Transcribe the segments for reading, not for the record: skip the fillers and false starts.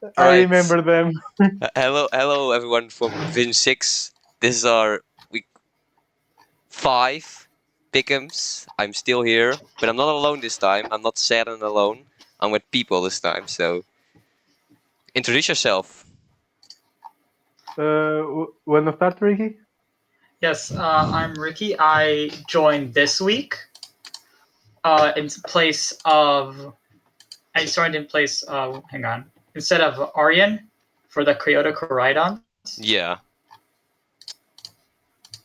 I Right. remember them. Hello everyone from Division 6. This is our week 5 pickems. I'm still here, but I'm not alone this time. I'm not sad and alone. I'm with people this time, so introduce yourself. Wanna start, Ricky? Yes, I'm Riki. I joined this week in place of. I joined in place of. Hang on. Instead of Aryan for the Kyoto Koraidons. Yeah.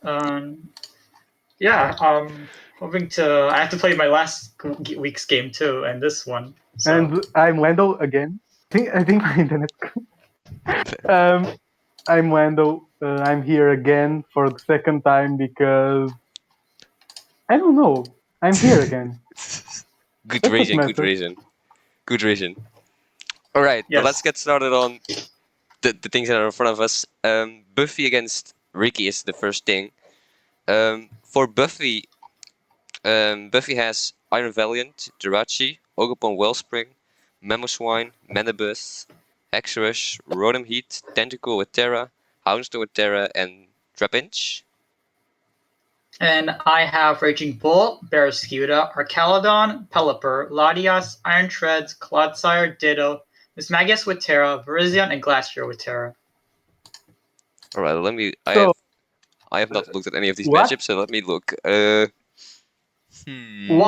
Um, yeah, hoping to. I have to play my last week's game too, and this one. So. And I'm Lando again. I think my internet. um, I'm Lando. I'm here again for the second time because I don't know. I'm here again. Good That's what reason, good matters. reason. Good reason. Alright, but let's Yes. get started on the things that are in front of us. Buffy against Ricky is the first thing. For Buffy, Buffy has Iron Valiant, Jirachi, Ogopon Wellspring, Mamoswine, Manibus, Exrush, Rotom Heat, Tentacle with Terra, Houndstone with Terra, and Trapinch. And I have Raging Bull, Barraskewda, Arcalodon, Pelipper, Latias, Iron Treads, Clodsire, Ditto, Mismagius with Terra, Virizion, and Glastrier with Terra. Alright, let me. So, I have not looked at any of these what? matchups, so let me look. One,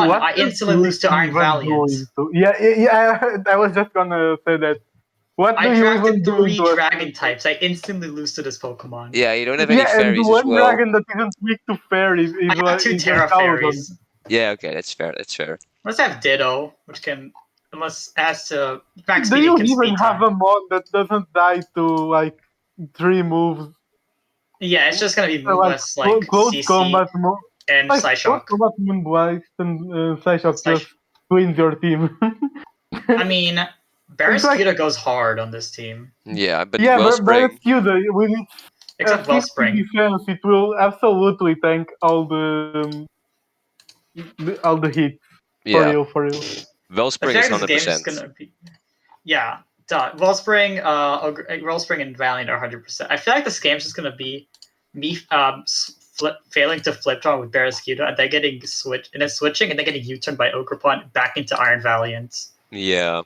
What I is instantly lose to Ricky Iron even Valiant. doing? Yeah. I was just gonna say that. What do I you even drafted do 3 into a dragon types. I instantly lose to this Pokemon. Yeah, you don't have any Yeah, and the fairies as one well. dragon that isn't weak to fairies I have 2 is Terra Arcaludon. Fairies. Yeah, okay, that's fair. That's fair. Unless I have Ditto, which can, unless as to max Do speed, you it can even speed have time. a mod that doesn't die to like 3 moves? Yeah, it's just gonna be Like moveless, like close CC combat move, and like close Psyshock. combat Moonblast and Psyshock just Psysh- wins your team. I mean, It's like Barraskewda goes hard on this team. Yeah, but yeah, Wellspring. Barraskewda with its Except 50 Wellspring. defense, it will absolutely tank all the hits Yeah, for real. I Wellspring feel is like this game is 100%. gonna be. Yeah, Wellspring, Wellspring, and Valiant are 100%. I feel like this game's just gonna be me failing to flip draw with Barraskewda and then getting switching and then getting U-turned by Ogrepon back into Iron Valiant. Yeah,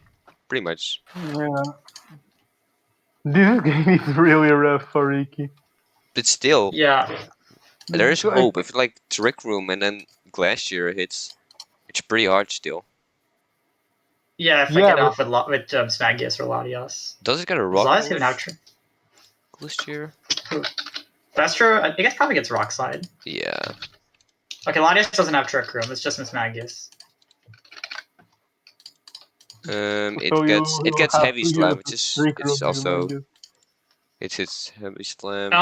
pretty much. Yeah. This game is really rough for Riki. But still, Yeah, there is Like, hope. If like Trick Room and then Glacier hits, it's pretty hard still. yeah. If I Yeah, get off with Smagius or Latias, Does it get a does rock Latias even have? move? Glacier? That's true. I think it probably gets Rock Slide. Yeah. Okay, Latias doesn't have Trick Room. It's just Mismagius. It so gets have Heavy to Slam, use which is Trick it's Room, I also guess. it's Heavy Slam. And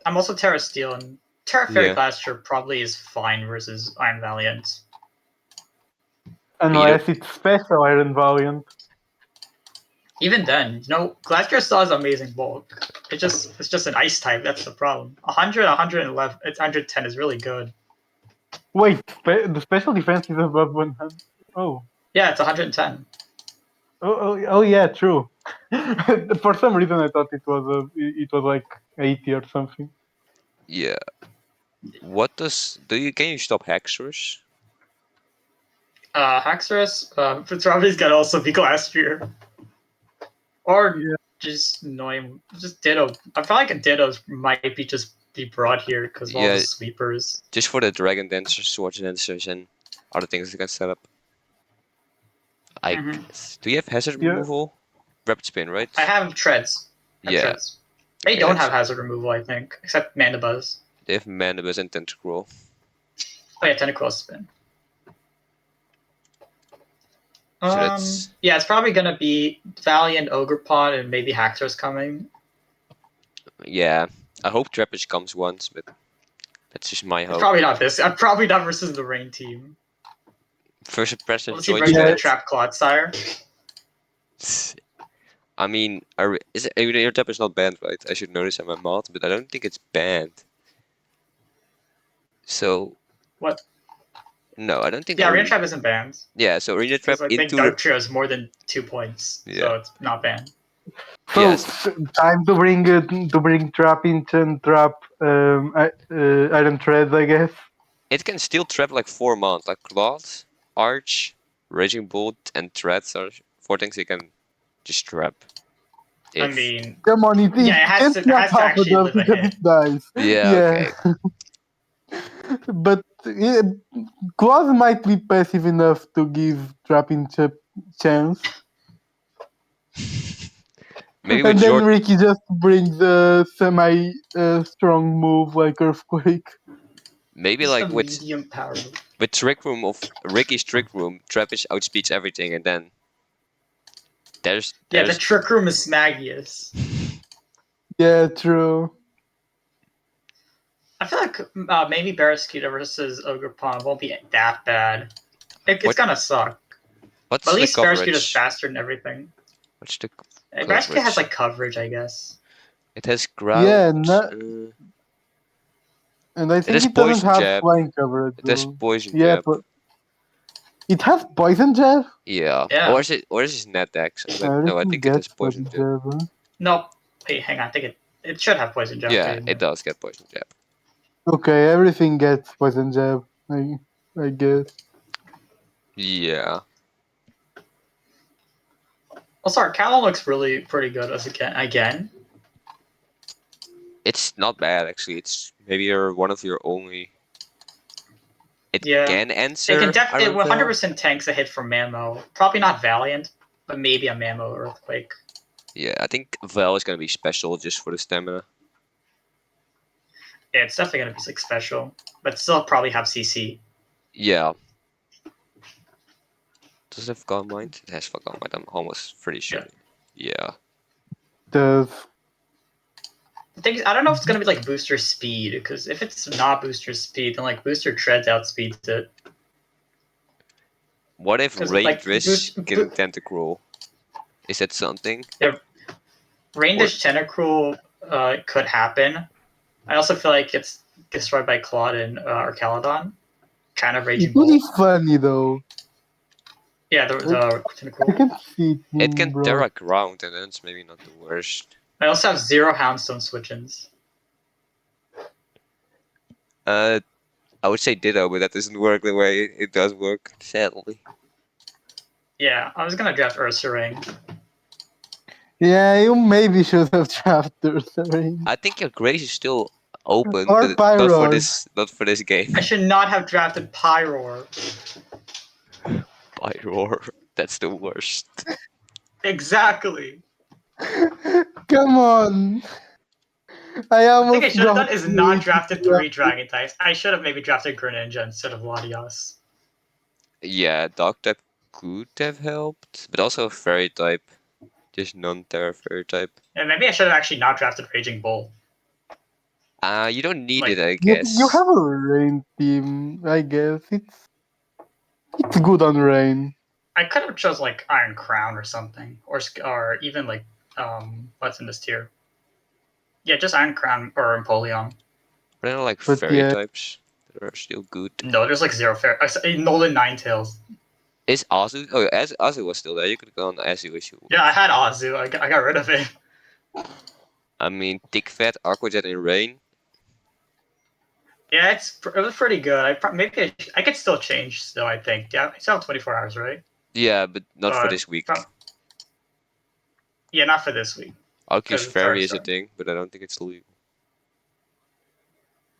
I'm also Terra Steel, and Terra Fairy Yeah. Glacier probably is fine versus Iron Valiant. Unless it's special Iron Valiant. Even then, Glacier still has amazing bulk. It's just an Ice type. That's the problem. 100, 111, it's 110 is really good. Wait, the special defense is above 100. Oh. Yeah, it's 110. Oh yeah, true. For some reason, I thought it was like 80 or something. Yeah. What does can you stop Hexers? Haxorus, Fitzrobbie's gotta also be Glacier. Or Yeah. just annoying, just Ditto. I feel like a Ditto might be brought here because of all the sweepers. Just for the Dragon Dancers, Sword Dancers, and other things you can set up. Do you have hazard removal? Rapid spin, right? I have treads. Treads. They don't have hazard removal, I think, except Mandibuzz. They have Mandibuzz and Tentacruel. Oh yeah, Tentacruel spin. So yeah, it's probably gonna be Valiant, Ogrepon, and maybe Haxor's coming. Yeah, I hope Trapinch comes once, but that's just my hope. It's probably not this. I'm probably not versus the Rain team. First impression, Let's see, versus the Trap Clodsire. I mean, your tap is not banned, right? I should notice on my mod, but I don't think it's banned. So what? No, I don't think. Yeah, Arena Trap isn't banned. Yeah, so Arena Trap I think Dark Trio is more than 2 points, so it's not banned. So Yes. time to bring trap inch and trap iron threads, I guess. It can still trap like 4 mons, like Claws, Arch, Raging Bolt, and Threads are 4 things you can just trap. I If mean, Come on, yeah, it can has to trap half of actually them live a because hit. it dies. yeah, Yeah, okay. but claws might be passive enough to give trap inch a chance. Maybe And with then your Riki just brings a semi strong move like Earthquake. maybe It's a like medium power. with Trick Room of Ricky's Trick Room, Trappish outspeeds everything, and then there's Yeah, the Trick Room is Smagius. Yeah, true. I feel like maybe Barraskewda versus Ogre Pawn won't be that bad. It's What- gonna suck. what's But at the least Barraskewda's coverage? faster than everything. What's the Barraskewda has coverage? like coverage, I guess. It has ground. Yeah, It and I think has it doesn't poison have jab. flying coverage. It has Though. poison Yeah, jab. but it has poison jab. Yeah. Yeah. Or is it net dex? No, I Everything think it has gets poison poison jab. jab. Huh? No, wait, hang on. I think it should have poison jab. Yeah, too, it does get poison jab. Okay, everything gets poison jab. I guess. Yeah. Also, our Calum looks really pretty good as again. It's not bad actually. It's maybe one of your only. It Yeah. can It answer. can definitely Iron Veil. 100% tanks a hit from Mammo. Probably not Valiant, but maybe a Mammo Earthquake. Yeah, I think Veil is gonna be special just for the stamina. Yeah, it's definitely gonna be like special, but still probably have CC. Yeah. Does it have God Mind? It has God Mind. I'm almost pretty sure. Yeah. Does The thing is, I don't know if it's gonna be like booster speed, because if it's not booster speed, then like booster treads outspeeds it. What if 'Cause, Rain like, Drish can Tentacruel? Is that something? Raindish Tentacruel could happen. I also feel like it's destroyed by Claude and or Caledon. Kind of it Raging would be Bolt. funny though? Yeah, the I Tentacruel. can see it It being can brought. Terra Ground, and then it's maybe not the worst. I also have 0 Houndstone switch-ins. I would say Ditto, but that doesn't work the way it does work, sadly. Yeah, I was gonna draft Ursaring. Yeah, you maybe should have drafted Ursaring. I think your grace is still open, Or but not for Pyroar. not for this game. I should not have drafted Pyroar. Pyroar, that's the worst. Exactly. Come on. I The almost thing I should have done got is not Riki drafted to 3 Dragon types. I should have maybe drafted Greninja instead of Latias. Yeah, Dog type could have helped, but also Fairy type, just non-Terra Fairy type. And maybe I should have actually not drafted Raging Bull. You don't need Like, it, I You guess. have a rain team, I guess. It's good on rain. I could have chose like Iron Crown or something, or even like what's in this tier? Yeah, just Iron Crown or Empoleon. But I don't like But Fairy yeah. types that are still good. No, there's like 0 fair. Nolan Ninetales. Is Azu? Oh, Azu was still there. You could go on Azu if you want. Yeah, I had Azu. I got rid of it. I mean, Thick Fat, Aquajet, and Rain. Yeah, it was pretty good. Maybe I could still change. Still, I think. Yeah, I still have 24 hours, right? Yeah, but not for this week. Yeah, not for this week. Arceus it's Fairy already is a started. thing, but I don't think it's legal.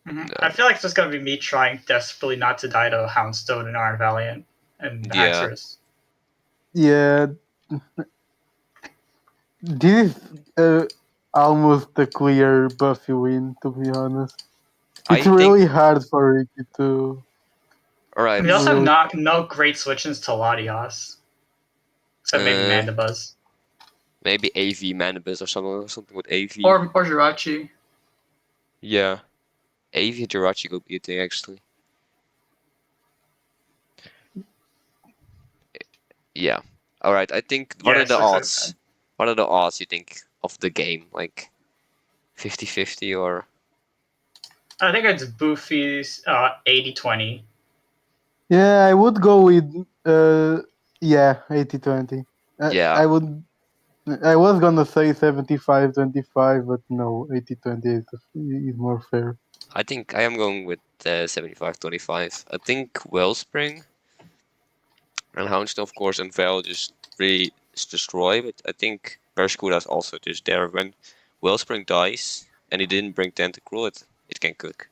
Mm-hmm. No. I feel like it's just gonna be me trying desperately not to die to Houndstone and Iron Valiant and Yeah. Haxorus. Yeah. This is almost a clear Buffy win, to be honest. It's really hard for Riki to. Alright. We also have no great switch-ins to Latias. Except maybe Mandibuzz. Maybe AV Manibus or something with AV. Or Jirachi. Yeah. AV Jirachi could be a thing, actually. Yeah. Alright, I think, what are the odds? What are the odds, you think, of the game? Like, 50-50 or? I think it's Boofy's 80-20. Yeah, I would go with 80-20. Yeah. I would. I was gonna say 75-25, but no, 80-20 is more fair. I think I am going with 75-25. I think Wellspring and Houndstone, of course, and Val just really destroy, but I think Barracuda is also just there. When Wellspring dies and he didn't bring Tentacruel, it can cook.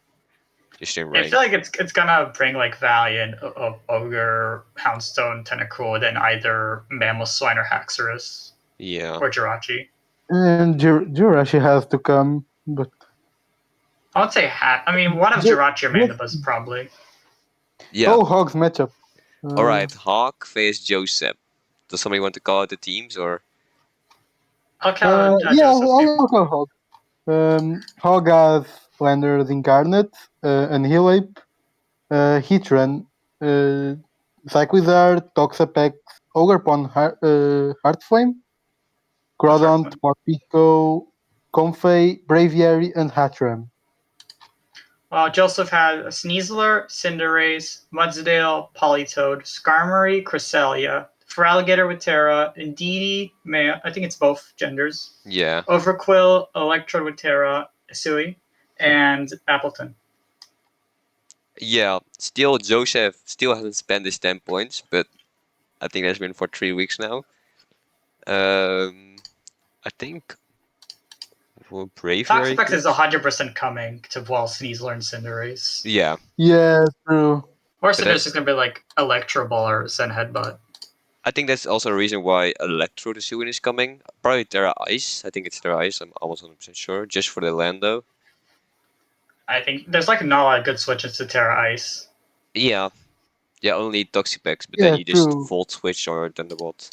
Just in I range. feel like it's gonna bring like Valiant of Ogre, Houndstone, Tentacruel, then either Mammal Swine or Haxorus Yeah. or Jirachi. And Jirachi has to come, but I would say I mean, one of Ju- Jirachi or just Mandibus probably. Yeah. Hogs matchup. Alright, Hawk face Joseph. Does somebody want to call out the teams or? I'll count Yeah, Joseph. I'll call Hog. Hog has Landers Incarnate, Annihilate, Heatran, Psychwizard, Toxapex, Ogrepawn, Heartflame, Groudon, Heartflame. Morpeko, Comfey, Braviary, and Hatram. Joseph had Sneasler, Cinderace, Mudsdale, Politoed, Skarmory, Cresselia, Feraligatr with Terra, Indeedee, I think it's both genders, Yeah. Overquill, Electrode with Terra, Sui, and Appleton. Yeah. Still, Joseph still hasn't spent his 10 points, but I think that's been for 3 weeks now. I think Bravery. Toxapex is 100% coming to Wall Sneasler and Cinderace. Yeah. Yeah, true. Or But Cinderace is going to be like Electro Ball or Zen Headbutt. I think that's also a reason why Electro the Suin is coming. Probably Terra Ice. I think it's Terra Ice. I'm almost 100% sure. Just for the Lando. I think there's like not a lot of good switches to Terra Ice. Yeah. Yeah, only Toxapex, but Yeah, then you just true. Volt Switch or Thunderbolt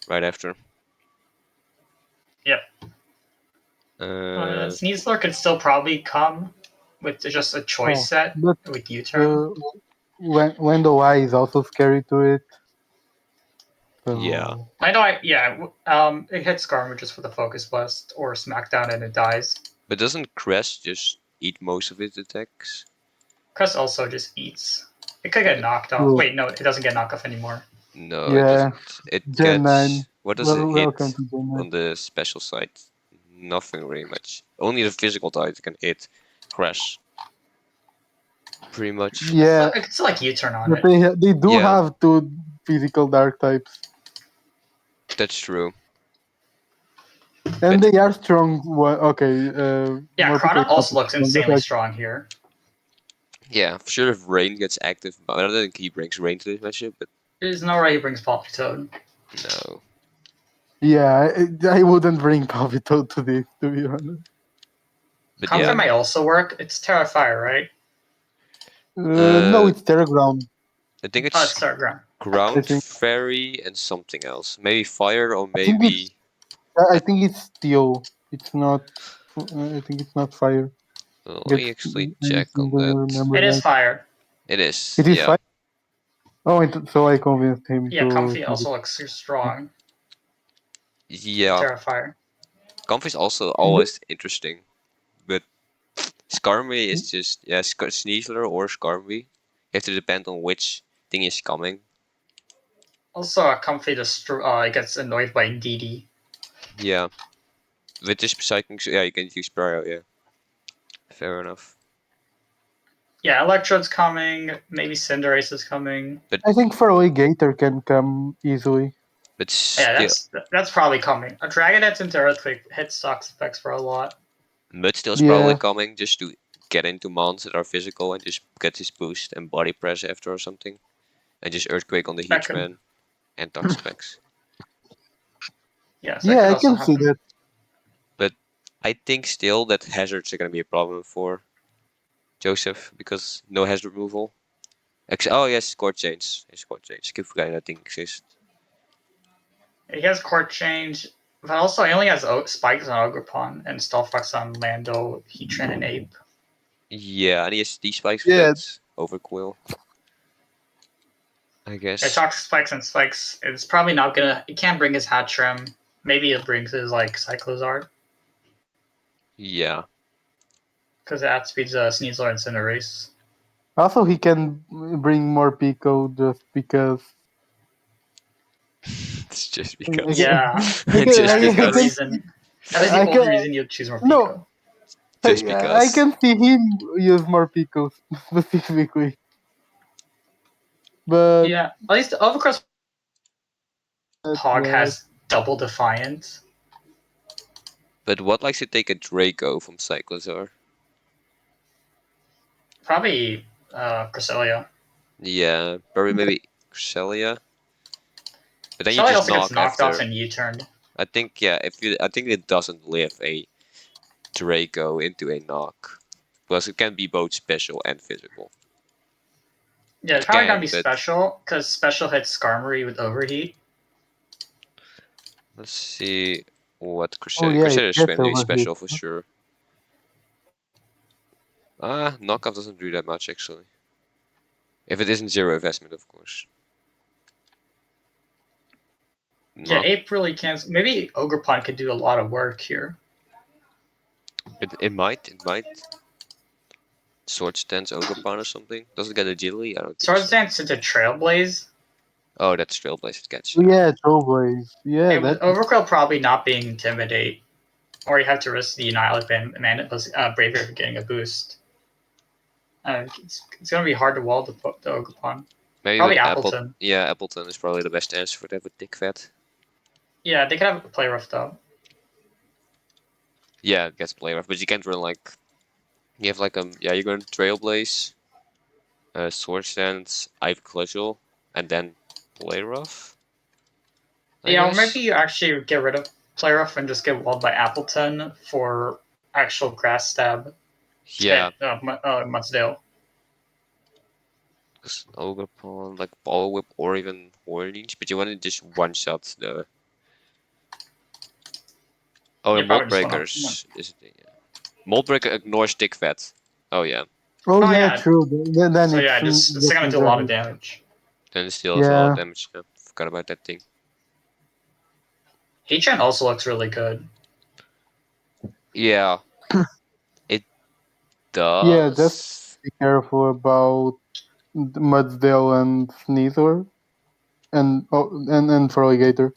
right after. Yep. Sneasler could still probably come with just a choice set but with U-turn. Lando Y is also scary to it. So, Yeah. I know, it hits Skarmory just for the Focus Blast or Smackdown and it dies. But doesn't Crest just eat most of its attacks? Crest also just eats. It could get knocked off. True. Wait, no, it doesn't get knocked off anymore. No, Yeah. it doesn't. It Gen gets 9. what does it hit Welcome to Gen 9. on the special side? Nothing really much. Only the physical type can hit Crash. Pretty much. Yeah, It's like U-turn on but it. they do Yeah. have two physical dark types. That's true. And But- they are strong. Okay. Yeah, Morpeko Chrono is also not looks strong, insanely but strong here. Yeah, for sure if Rain gets active, but I don't think he brings Rain to this matchup, but There's no way he brings Politoed. no. yeah, I wouldn't bring Palpito to this, to be honest. But Comfort yeah. might also work. It's Terra Fire, right? No, it's Terra Ground. I think Oh, it's it's Terra Ground. Ground, I think- Fairy, and something else. Maybe Fire or I think maybe I think it's Steel. It's not. I think it's not Fire. let me actually check on I that. remember It is that. Fire. It is. It is Yeah. Fire. Oh, so I convinced him Yeah, to. Comfy also looks strong. Yeah. Terra Fire. Comfy is also always interesting. But Skarmory is just Sneasler or Skarmory. You have to depend on which thing is coming. Also, Comfy gets annoyed by DD. Yeah. With this Psychic, yeah, you can use Pyro, yeah. Fair enough. Yeah, Electrode's coming. Maybe Cinderace is coming. I think Faraway Gator can come easily. But Yeah, still, that's probably coming. A Dragonette into Earthquake hits stocks effects for a lot. Mudsteel's Yeah. probably coming just to get into mons that are physical and just get his boost and body press after or something. And just Earthquake on the That could- Heatran and Toxapex. Yes, Yeah, I that could can also see happen. that. But I think still that hazards are going to be a problem for Joseph because no hazard removal. Oh yes, score change. Score change. Keep forgetting that thing exists. He has Court Change, but also he only has Spikes on Ogerpon and Stalfox on Lando, Heatran, and Ape. Yeah, and he has these spikes Yeah. with Overquill. I Yeah, guess. Toxic Spikes and Spikes. It's probably not gonna. He can't bring his Hatchrim. Maybe it brings his like Cyclozard Yeah. because it outspeeds Sneasler and Cinderace. Also, he can bring more Pico just because It's just because. Yeah, Because Just that is the because. reason. That is the I only can reason you'd choose more no. Pico. Just I because. can see him use more pickles specifically, but Yeah, at least Overcross Hog yeah, has double Defiance. But what likes to take a Draco from Cyclozar? Probably Cresselia. Yeah, probably maybe Cresselia. But then you Cresselia just also gets knock knocked off after. and U-turned. I think I think it doesn't live a Draco into a knock. Because it can be both special and physical. Yeah, it's It probably gonna can, be but special because special hits Skarmory with Overheat. let's see what oh Cresselia. yeah, it Cresselia is gets friendly overhit. special for sure. Knockoff doesn't do that much actually. If it isn't zero investment, of course. Yeah, Knock. Ape really can't. Maybe Ogerpon could do a lot of work here. It might. Sword stance Ogerpon or something. Does it get agility? I don't think Swords so. Dance into Trailblaze. Oh, that's Trailblaze. It gets Oh, you. yeah, Trailblaze. Yeah, And with that Overquill probably not being Intimidate, or you have to risk the Annihilate Mana Bravery for getting a boost. It's going to be hard to wall the Ogerpon. Maybe Probably with Apple. Appleton. Yeah, Appleton is probably the best answer for that with Dick Fat. Yeah, they could have a play rough though. Yeah, it gets play rough, but you can't run like. You have like yeah, you're going Trailblaze, Sword Stance, I've Cudgel, and then play rough. I Yeah, or guess. maybe you actually get rid of play rough and just get walled by Appleton for actual grass stab. Yeah, Mudsdale. because Ogerpon, like Ball Whip or even Hornage, but you want to just one shot the. Oh, You and Mold probably just want to. Breakers is it? Yeah. Mold Breaker ignores Dick Fat. Oh yeah, oh Oh yeah, yeah. true. Then So it's yeah, it's just gonna do a lot of damage. then it still has a lot of Yeah, damage. Yeah. Forgot about that thing. Heatran also looks really good. Yeah, it yeah. Just does. be careful about Mudsdale and Sneasler and Feraligatr.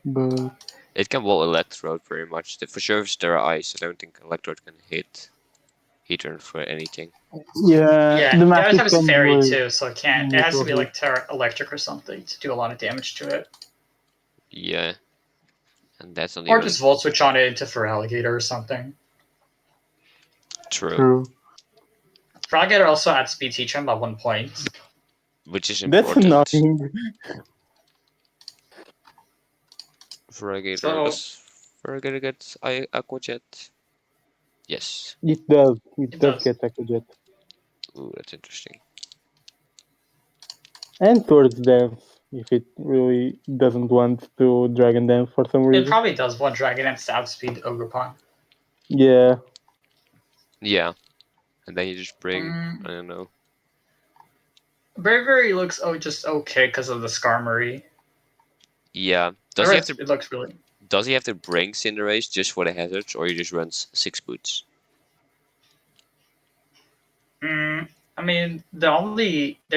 But It can wall Electrode very much. For sure, if there are ice, I don't think Electrode can hit Heatran for anything. yeah, Yeah, the it does Matic have its can fairy really too, so it can't. It has to be like Terra Electric or something to do a lot of damage to it. Yeah, and that's not Or even just Volt Switch on it into Feraligatr or something. true. true. Feraligatr also adds speed Heatran by 1 point. Which is That's important. annoying. Feraligatr, So does Feraligatr get Aqua Jet? Yes. It does. It it does does. get Echo Jet. Ooh, that's interesting. And Swords Dance if it really doesn't want to Dragon Dance for some It reason. probably does one Dragon and outspeed Ogerpon. Yeah. Yeah, and then you just bring, Mm, I don't know. Bravery looks just okay because of the Skarmory. Yeah, It looks really. does he have to bring Cinderace just for the hazards, or he just runs 6 boots? I mean, they're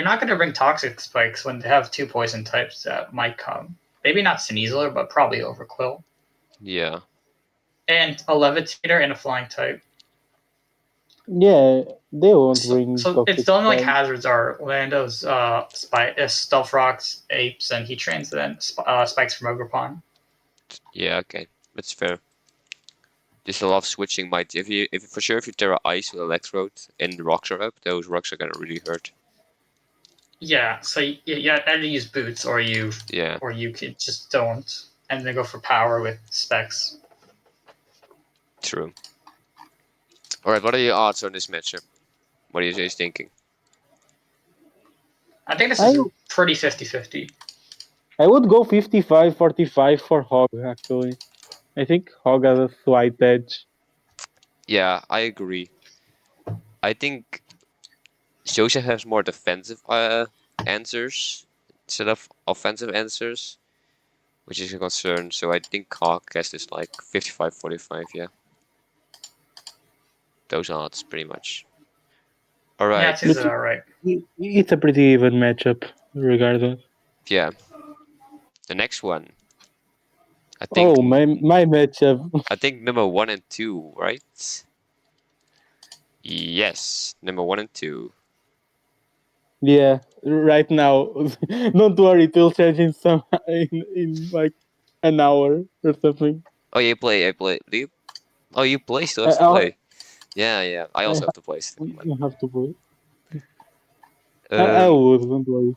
not going to bring Toxic Spikes when they have 2 poison types that might come. Maybe not Sneasler, but probably Overquill. Yeah, And a Levitator and a Flying type. Yeah, they won't So, bring so it's Toxic the only like Spike. hazards are Lando's Stealth Rocks, Apes, and Heat Trains, and then Spikes from Ogerpon. yeah, okay, that's fair. Just a lot of switching might, if for sure if you Terra Ice with Electrode and the rocks are up, those rocks are gonna really hurt. Yeah, so you either use Boots Yeah, or you could just don't, and then go for power with Specs. true. Alright, what are your odds on this matchup? What are you guys thinking? I think this I is pretty 50-50. I would go 55-45 for Hog actually. I think Hog has a slight edge. Yeah, I agree. I think Joseph has more defensive answers instead of offensive answers, which is a concern. So I think Hawk has this like 55-45, yeah. Those odds, pretty much. Yeah, Alright, it seems alright. It's a pretty even matchup, regardless. yeah. The next one. I think. Oh, my matchup. I think number 1 and 2, right? Yes, number 1 and 2. Yeah, right now. Don't worry, it will change in some in like an hour or something. Oh, you play. I play. Do you? Oh, you play. Still have to I'll, play. Yeah, yeah. I I also have to play. Still. have to play. I Um, will, don't worry.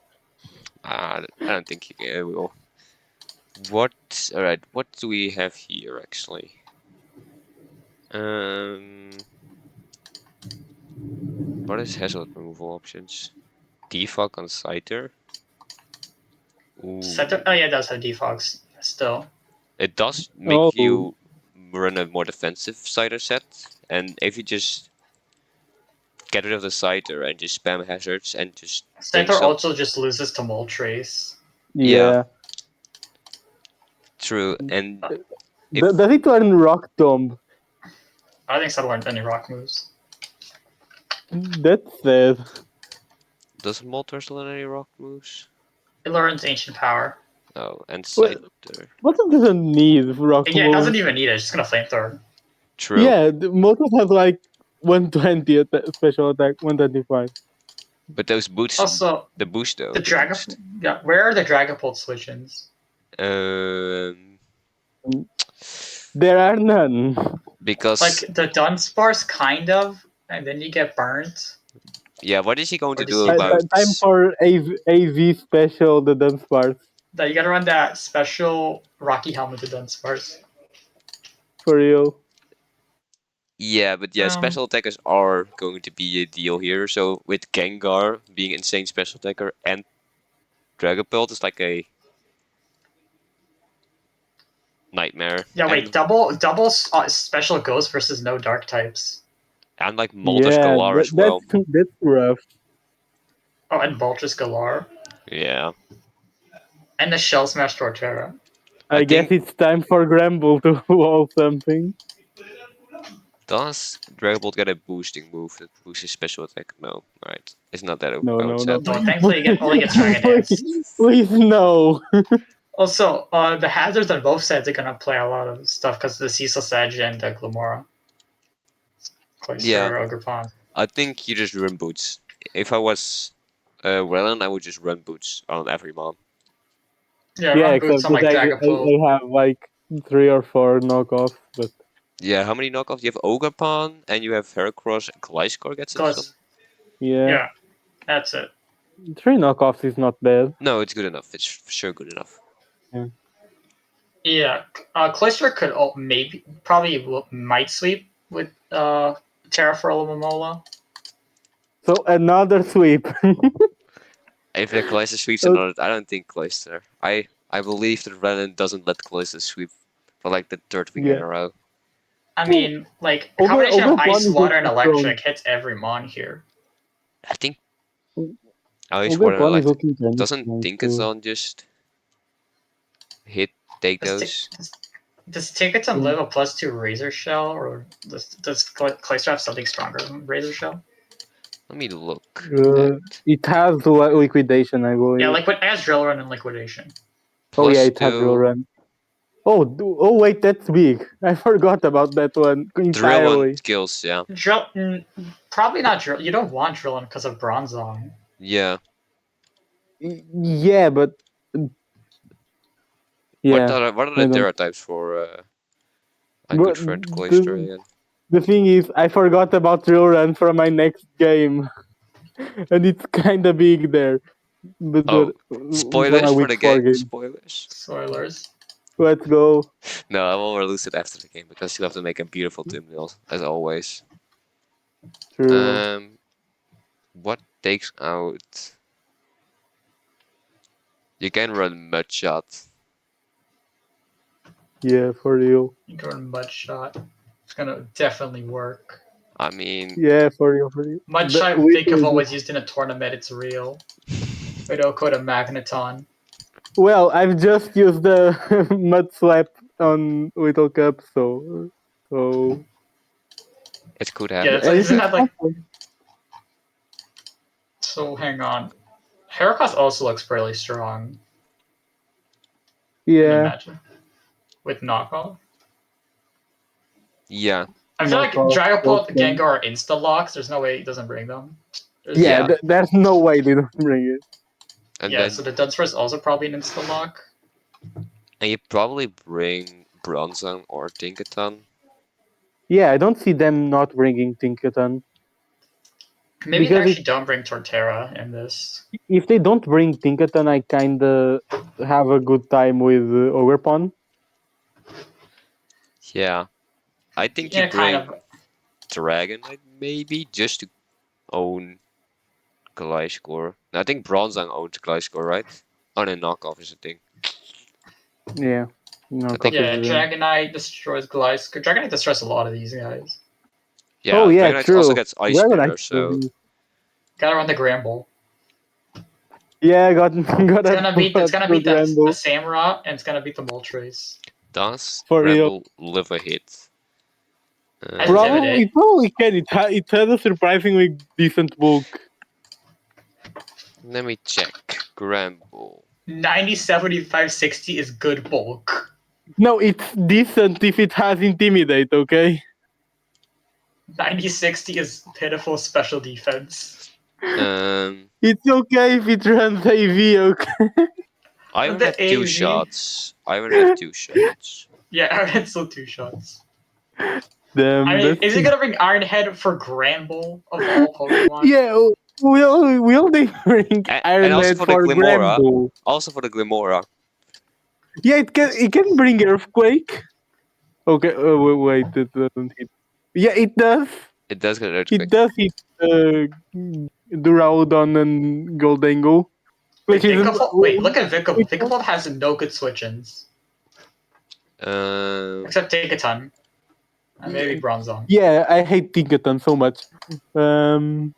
I don't think you will. What? All right. What do we have here actually? What is hazard removal options? Defog on Scyther. Ooh. Oh yeah, it does have defogs still. It does Oh, make you run a more defensive Scyther set, and if you just get rid of the Scyther and just spam hazards and just bring Centaur some. also just loses to Moltres. Yeah, yeah. true. And Uh, if Does it learn Rock Tomb? I think Centaur learned any rock moves. That's sad. does Moltres learn any rock moves? It learns Ancient Power. Oh, and What? Scyther. What doesn't need Rock Yeah, it doesn't moves? even need it. It's just gonna flamethrower. True. Yeah, Motos has like 120 special attack, 125. But those boots, Also, the boost though, the the Dragon. boost. Yeah, where are the Dragapult switch-ins? Um, There are none. because Like the Dunsparce, kind of, and then you get burnt. yeah, what is he going Or to the do Sea about? Bug. Time for AV special, the Dunsparce. That you gotta run that special Rocky Helmet to Dunsparce. For real. Yeah, but yeah, special attackers are going to be a deal here. So with Gengar being insane special attacker and Dragapult is like a nightmare. Yeah, wait, And double special ghost versus no dark types. like Moltres Yeah, Galar as well. that's rough. Oh, and Vultures Galar. Yeah. And the Shell Smash Torterra. I guess think it's time for Gramble to wall something. does Dragapult get a boosting move that boosts his special attack? No, right. It's not that No, overpowered no, set. no. No, thankfully it only gets Dragon Dance. Please no. Also, the hazards on both sides are gonna play a lot of stuff because the Cecil Sage and the Glamora. Yeah. Cloyster, Ogre Pond. I think you just run boots. If I was Welland, I would just run boots on every mon. Yeah, Yeah, run except boots on that like Dragapult. I have like 3 or 4 knockoffs, but Yeah, how many knockoffs? You have Ogrepan and you have Heracross and Gliscor gets this one? yeah, Yeah, that's it. 3 knockoffs is not bad. No, it's good enough. It's for sure good enough. Yeah, Cloyster could might sweep with Terra for Momola. So another sweep. If the Cloyster sweeps Okay. another, I don't think Cloyster. I believe that Renan doesn't let Cloyster sweep for like the third week in Yeah. a row. I mean, like Ogre- combination of Ogre Pond Ice, is Water, and looking strong. Electric hits every mon here. I think. I Ogre swear Pond is like looking kind of doesn't strong think too. it's on just take those. Does Tinkerton live a +2 Razor Shell, or does Cloyster have something stronger than Razor Shell? Let me look. It has liquidation, I believe. Yeah, like as Drill Run and Liquidation. Oh yeah, Plus it has drill 2. run. Oh wait, that's big. I forgot about that one Drill one entirely. skills, yeah. Probably not Drill. You don't want Drill Run because of Bronzong. Yeah. Yeah, but yeah. What are the Terra types for a But good friend Cloyster again? the thing is, I forgot about drill run from my next game, and it's kind of big there. But Oh, from spoilers my for week the 4 game? game. Spoilers? Spoilers. Let's go. No, I will release it after the game because you have to make a beautiful thumbnail, as always. True. What takes out? You can run Mud Shot. Yeah, for real. You can run Mud Shot. It's gonna definitely work. I mean, Yeah, for real, for real. Mud Shot, I think of always used in a tournament. It's real. Wait, I'll code a Magneton. Well, I've just used the mud slap on Little Cup, so it could Yeah, happen. it's like, anything it had like. happen. So hang on. Heracross also looks fairly strong. in the Yeah. match with knockoff. Yeah. I feel like Knockoff, Dragapult, Wolfgang. Gengar are insta locks. There's no way he doesn't bring them. Yeah, Yeah. there's no way they don't bring it. And Yeah, then so the Dunsparce is also probably an insta lock. and you probably bring Bronzong or Tinkaton. Yeah, I don't see them not bringing Tinkaton. Maybe they Because actually don't bring Torterra in this. if they don't bring Tinkaton, I kinda have a good time with Overpon. Yeah. I think you Yeah, kind bring of. Dragonite maybe just to own Gliscor. I think Bronzong owns Gliscor, right? Oh, no, knockoff is a thing. Yeah. I think Yeah, Dragonite destroys Gliscor. Dragonite destroys a lot of these guys. yeah, Oh yeah, Dragonite also true. gets Ice Bearer, Dragonite. so Gotta run the Gramble. Yeah, got It's a gonna beat the Granbull. Samurott and it's gonna beat the Moltres. does For real. Gramble live a hit? I Probably, Intimidate. it probably can. It has a surprisingly decent bulk. Let me check. Gramble. 90, 75, 60 is good bulk. No, it's decent if it has Intimidate, okay? 90, 60 is pitiful special defense. It's okay if it runs AV, okay? Iron The had two AV. shots. Iron had 2 shots. Yeah, Ironhead's still 2 shots. Damn, I mean, that's- is he gonna bring Ironhead for Granbull of all Pokemon? Yeah, will they bring Iron and also Head for the for Glimora. Granbull? Also for the Glimora. Yeah, it can bring Earthquake. Okay, wait, it doesn't hit. Yeah, it does. It does get It earthquake. does hit Duraludon and Goldengo. Wait, Which is wait, look at Vikavolt. Vikavolt has no good switch-ins. Except Tinkaton. And maybe Bronzong. Yeah, I hate Tinkaton so much. Oh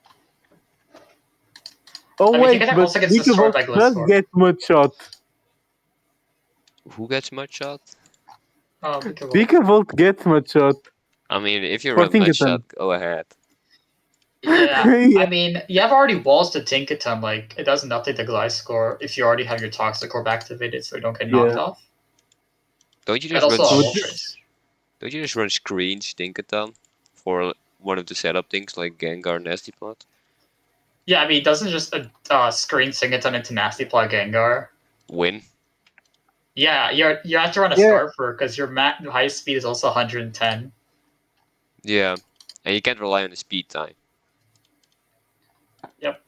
I mean, wait, Tinkaton but also gets destroyed by does Gliscor. get much shot. Who gets much shot? Oh, Vikavolt. Vikavolt gets much shot. I mean, if you For run much Tinkaton. shot, go ahead. Yeah, Yeah. I mean, you have already walls to Tinkaton. Like, it doesn't update the Gliscor if you already have your Toxic Orb activated, so you don't get knocked Yeah. off. Don't you And just also run? a Moltres. Don't you just run screens Tinkaton for one of the setup things like Gengar, Nasty Plot? Yeah, I mean, doesn't just screen Tinkaton into Nasty Plot Gengar. Win. Yeah, you have to run a Yeah. Scarfer because your high speed is also 110. Yeah, and you can't rely on the speed time. Yep.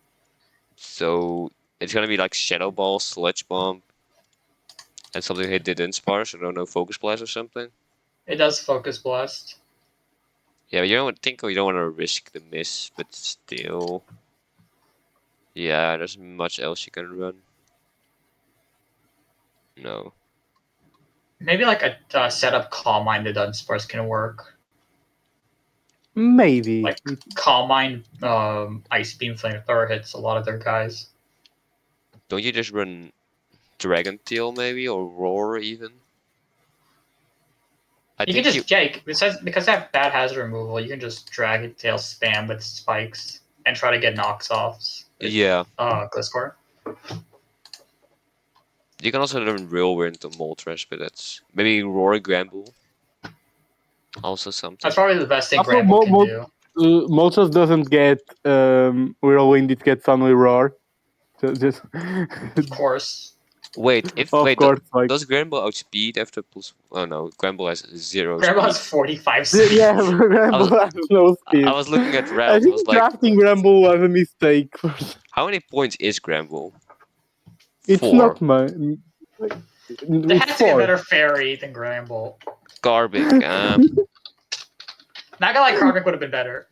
So it's gonna be like Shadow Ball, Sludge Bomb, and something hit the Dunsparce. I don't know, Focus Blast or something. It does Focus Blast. Yeah, you don't think you don't want to risk the miss, but still. Yeah, there's much else you can run. No. Maybe like a setup Calm Mind the Dunsparce can work. Maybe. Like Calm Mind, Ice Beam, Flamethrower hits a lot of their guys. Don't you just run Dragon Tail maybe, or Roar even? You can just because they have bad hazard removal, you can just Dragon Tail spam with spikes and try to get knocks offs. Yeah. Gliscor. You can also run Real Wind to Moltres, but that's maybe Roar Granbull. Also something. That's probably the best thing Also, Granbull can do. Moltres doesn't get Whirlwind, it gets only Roar. So just Of course. Wait, of course, like does Granbull outspeed after plus? Oh no, Granbull has 0 Granbull has speed. 45 speed. yeah, Granbull has no speed. I was looking at I routes. I think was like, drafting Granbull was a mistake. how many points is Granbull? It's 4. not my. They had to be a better fairy than Granbull. Garbage. Not gonna lie, Karmic would have been better.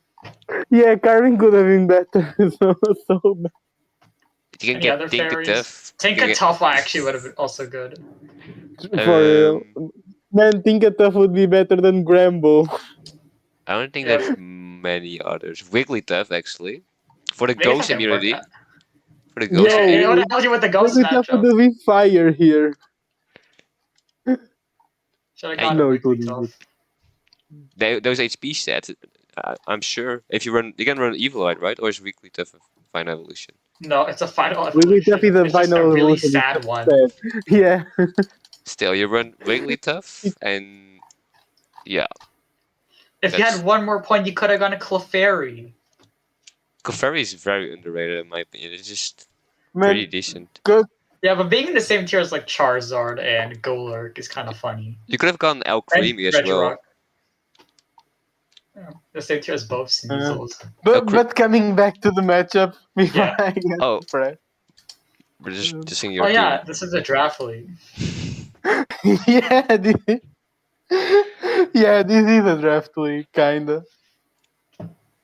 Yeah, Karin could have been better. so bad. You can Any get other Tinkaton. fairies? Tinkatuff actually would have been also good. For real. Man, Tinkatuff would be better than Granbull. I don't think Yeah. there's many others. Wigglytuff actually, for the Maybe ghost I can work immunity. that. For the ghost Yeah, immunity. What the hell you with the ghost Wigglytuff matchup? would be fire here. Should have Hey, gone no, to it wouldn't Wigglytuff. Those HP stats, I'm sure. If you can run Evilite, right? Or is Wigglytuff a fine evolution? No, it's a final Wigglytuff evolution. is a It's just final a really evolution, it's sad one. sad. Yeah. Still, you run Wigglytuff, and yeah, If you that's had one more point, you could have gone to Clefairy. Clefairy is very underrated in my opinion. It's just pretty Man, decent. good. Yeah, but being in the same tier as like Charizard and Golurk is kind of funny. You could have gone And Alcremie as well. Regirock. Yeah, the same tier as both Sneasels. But coming back to the matchup before Yeah. I get Oh. depressed. We're just in Oh your yeah, team. this is a draft league. Yeah, yeah, this is a draft league, kinda.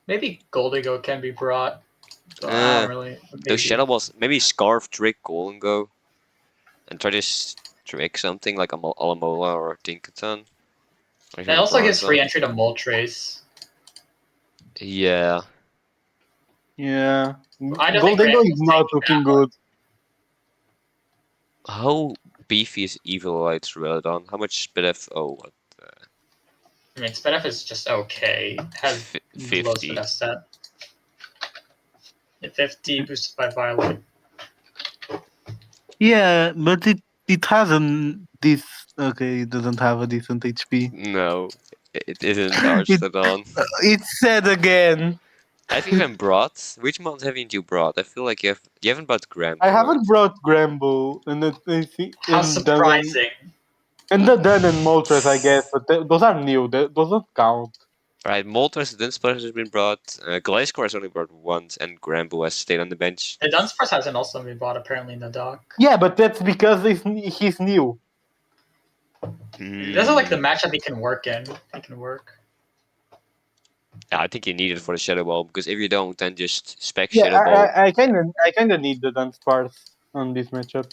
Maybe Goldigo can be brought, but I don't really. Those Maybe. Shadow Balls, maybe Scarf, Trick, Golden Go, and try to trick something like a Alamola or Tinkaton. It also gives free entry to Moltres. Yeah. Yeah. I don't think Golden Go is Granbull's not taking looking that one. good. How beefy is Evilite Relodon? How much speed F? Oh, what? I mean, Spinef is just okay. It has low 50. Spinef stat. Yeah, 50 boosted by Violet. Yeah, but it has this. Okay, it doesn't have a decent HP. No, it isn't Archstadon. It's said again. Have you even brought? Which mons haven't you brought? I feel like you haven't brought Gramble. I haven't brought Gramble, and How surprising! And the Dun and Moltres, I guess, but those are new. Those don't count. Right, Moltres, Dunsparce has been brought. Gliscor has only brought once, and Gramble has stayed on the bench. The Dunsparce hasn't also been bought apparently in the dock. Yeah, but that's because he's new. This is like the matchup he can work in. He can work. Yeah, I think you need it for the Shadow Ball, because if you don't, then just spec Yeah, Shadow Ball. I kind of need the Dunsparce on this matchup.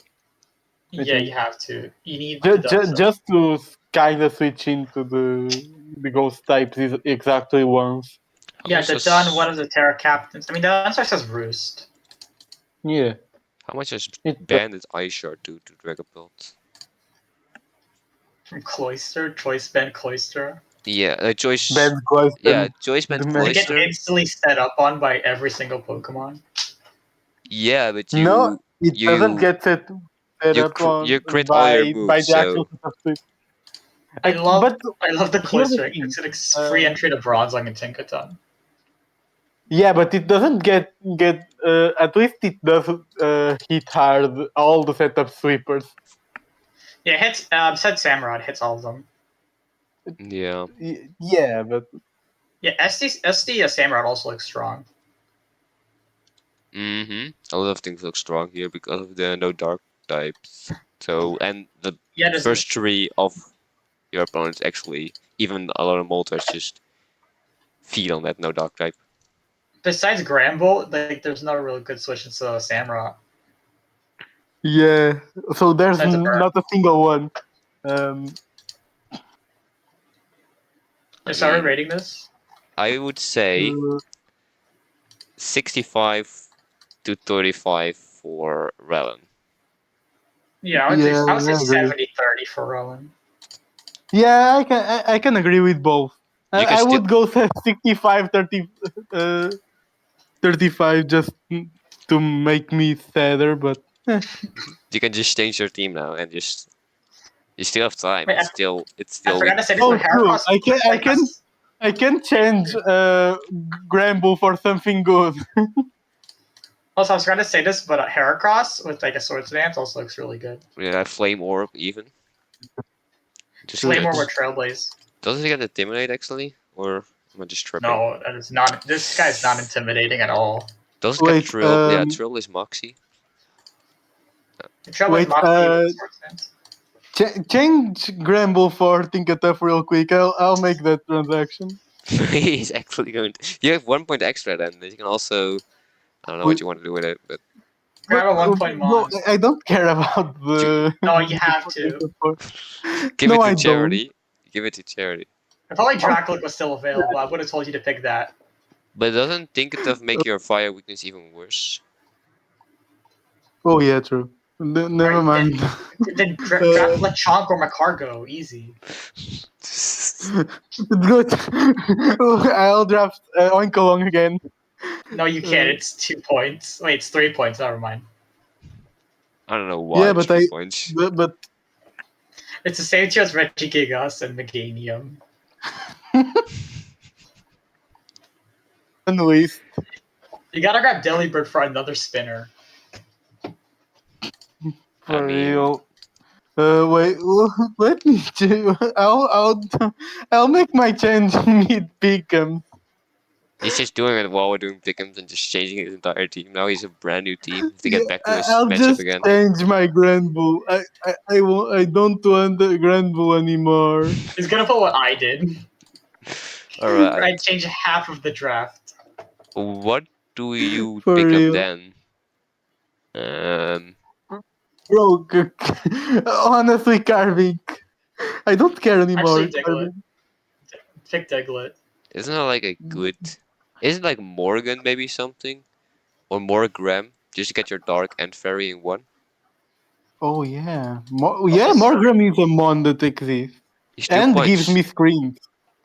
Yeah, you have to. You need Just to kind of switch into the ghost types is exactly once. Yeah, the Dun, one of the Terra Captains. I mean, the Dunsparce has Roost. Yeah. How much has Bandit Ice Shard do to Dragapult? From Cloister, Choice Band Cloister. Yeah, Choice. Band Cloister. Yeah, Choice Band To Cloister. get instantly set up on by every single Pokemon. Yeah, but No, it doesn't get set up on you crit by, all your moves, by the actual setup. I love the here's Cloister. the thing. It's free entry to Bronze like in Tinkaton. Yeah, but it doesn't get at least it does hit hard all the setup sweepers. Yeah, it hits said Samurott hits all of them. Yeah. Yeah, but yeah, SD Samurott also looks strong. A lot of things look strong here because of the no dark types. So and the first three of your opponents actually, even a lot of Moltres just feed on that no dark type. Besides Gramble, like there's no real good switch into Samurott. Yeah, so there's not a single one. So are we rating this? I would say 65 to 35 for Relen. Yeah, I would say 70-30 for Rowan. Yeah, I can agree with both. I would go 65-30, 35 just to make me sadder, but you can just change your team now and just you still have time. Wait, it's still. I forgot to say this. Oh, true. I can change Gramble for something good. Also, I was going to say this, but Heracross with like a Swords Dance also looks really good. Yeah, Flame Orb even. Just Flame Orb or Trailblaze. Doesn't he get Intimidate actually, or am I just tripping? No, that is not. This guy's not intimidating at all. Doesn't get Trail? Yeah, Trailblaze Moxie. Trailblaze Moxie. Swords Dance. Change Gramble for Tinkaton real quick. I'll make that transaction. He's actually going to. You have 1 point extra then. You can also. I don't know what you want to do with it, but. Grab a 1 point Mons. No, I don't care about the. No, you have to. Give it to charity. Give it to charity. If only Dracolic was still available, I would have told you to pick that. But doesn't Tinkaton make your fire weakness even worse? Oh yeah, true. Never mind. Then draft Lechonk or Macargo, easy. Good. I'll draft Oinkalong again. No, you can't. It's 2 points. Wait, it's 3 points. Never mind. I don't know why. Yeah, but 3 points. But It's the same tier as Regigigas and Meganium. Waste. You gotta grab Delibird for another spinner. For mean- real. Wait, let me. I'll make my change mid pickems. He's just doing it while we're doing pickems and just changing his entire team. Now he's a brand new team to Yeah, get back to his I'll matchup just again. change my Grand Bull. I don't want the Grand Bull anymore. He's gonna put what I did. Alright. I changed half of the draft. What do you For pick up real. then? Bro, honestly, Carving. I don't care anymore. Actually, Diglett. Carving. Pick Diglett. Isn't it like a good... Isn't like Morgan maybe something? Or Morgram? Just to get your Dark and Fairy in one? Oh yeah, Also, Morgram is a mon that exists He's 2 and points. gives me screens.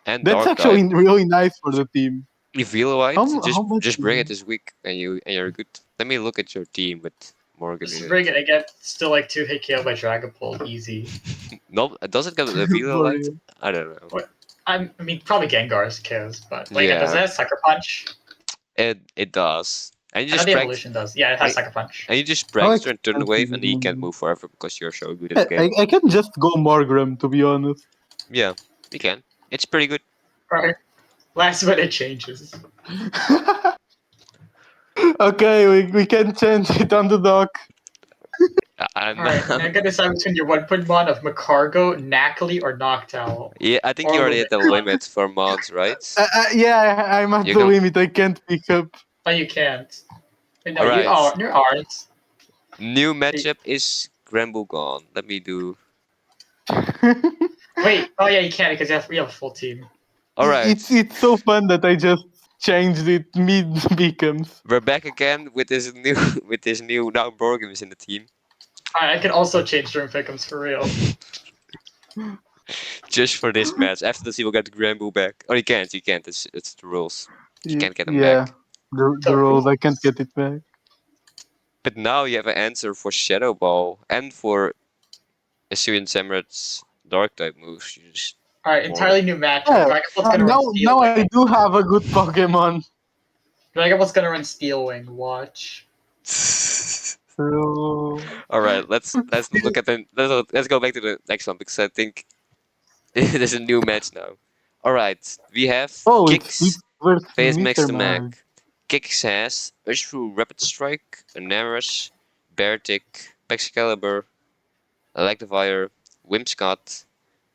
And That's Dark actually type. really nice for the team. Evaluate, How much just is bring it? it this week and you're good. Let me look at your team with Morgan just in bring it. it and get still like 2-hit KO by Dragapult, easy. No, does it get the For Evaluate? real. I don't know. What? I mean, probably Gengar's KOs, but wait, Yeah. does it have Sucker Punch? It does. And you I know just the pranked, evolution does. Yeah, it has I- Sucker Punch. and you just How prankster and turn the expensive wave is and he can't it? move forever because you're so good at the game. I can just go Morgram, to be honest. Yeah, you can. It's pretty good. Right. Last minute changes. Okay, we can change it on the dock. I'm, Alright, now you gotta decide between your 1-point of Macargo, Knackley, or Noctowl. yeah, I think Or you already hit the Lumina. limit for mods, right? Yeah, I'm at You the can- limit. I can't pick up. Oh, you can't. No, Alright. you aren't. New matchup is Granbull gone. Let me do. Wait, oh yeah, you can't because we have a full team. Alright, It's so fun that I just changed it mid beacons. we're back again with this new now Borgum is in the team. I can also change during pick'ems for real. Just for this match. After this, he will get the Granbull back. Oh, you can't. It's the rules. You can't get him Yeah, back. the rules. I can't get it back. But now you have an answer for Shadow Ball and for Assyrian Samurai's Dark type moves. You just Alright, More- entirely new matchup. Yeah, Dragapult's gonna now run Steel now Wing. I do have a good Pokemon. Dragapult's gonna run Steel Wing. Watch. So All right, let's look at the let's go back to the next one because I think there's a new match now. All right, we have oh, Kicks it's versus face Max Mr. to Mag. Mac. Kicks has Urshifu Rapid Strike, Anaris, Beartic, Excalibur, Electivire, Whimsicott,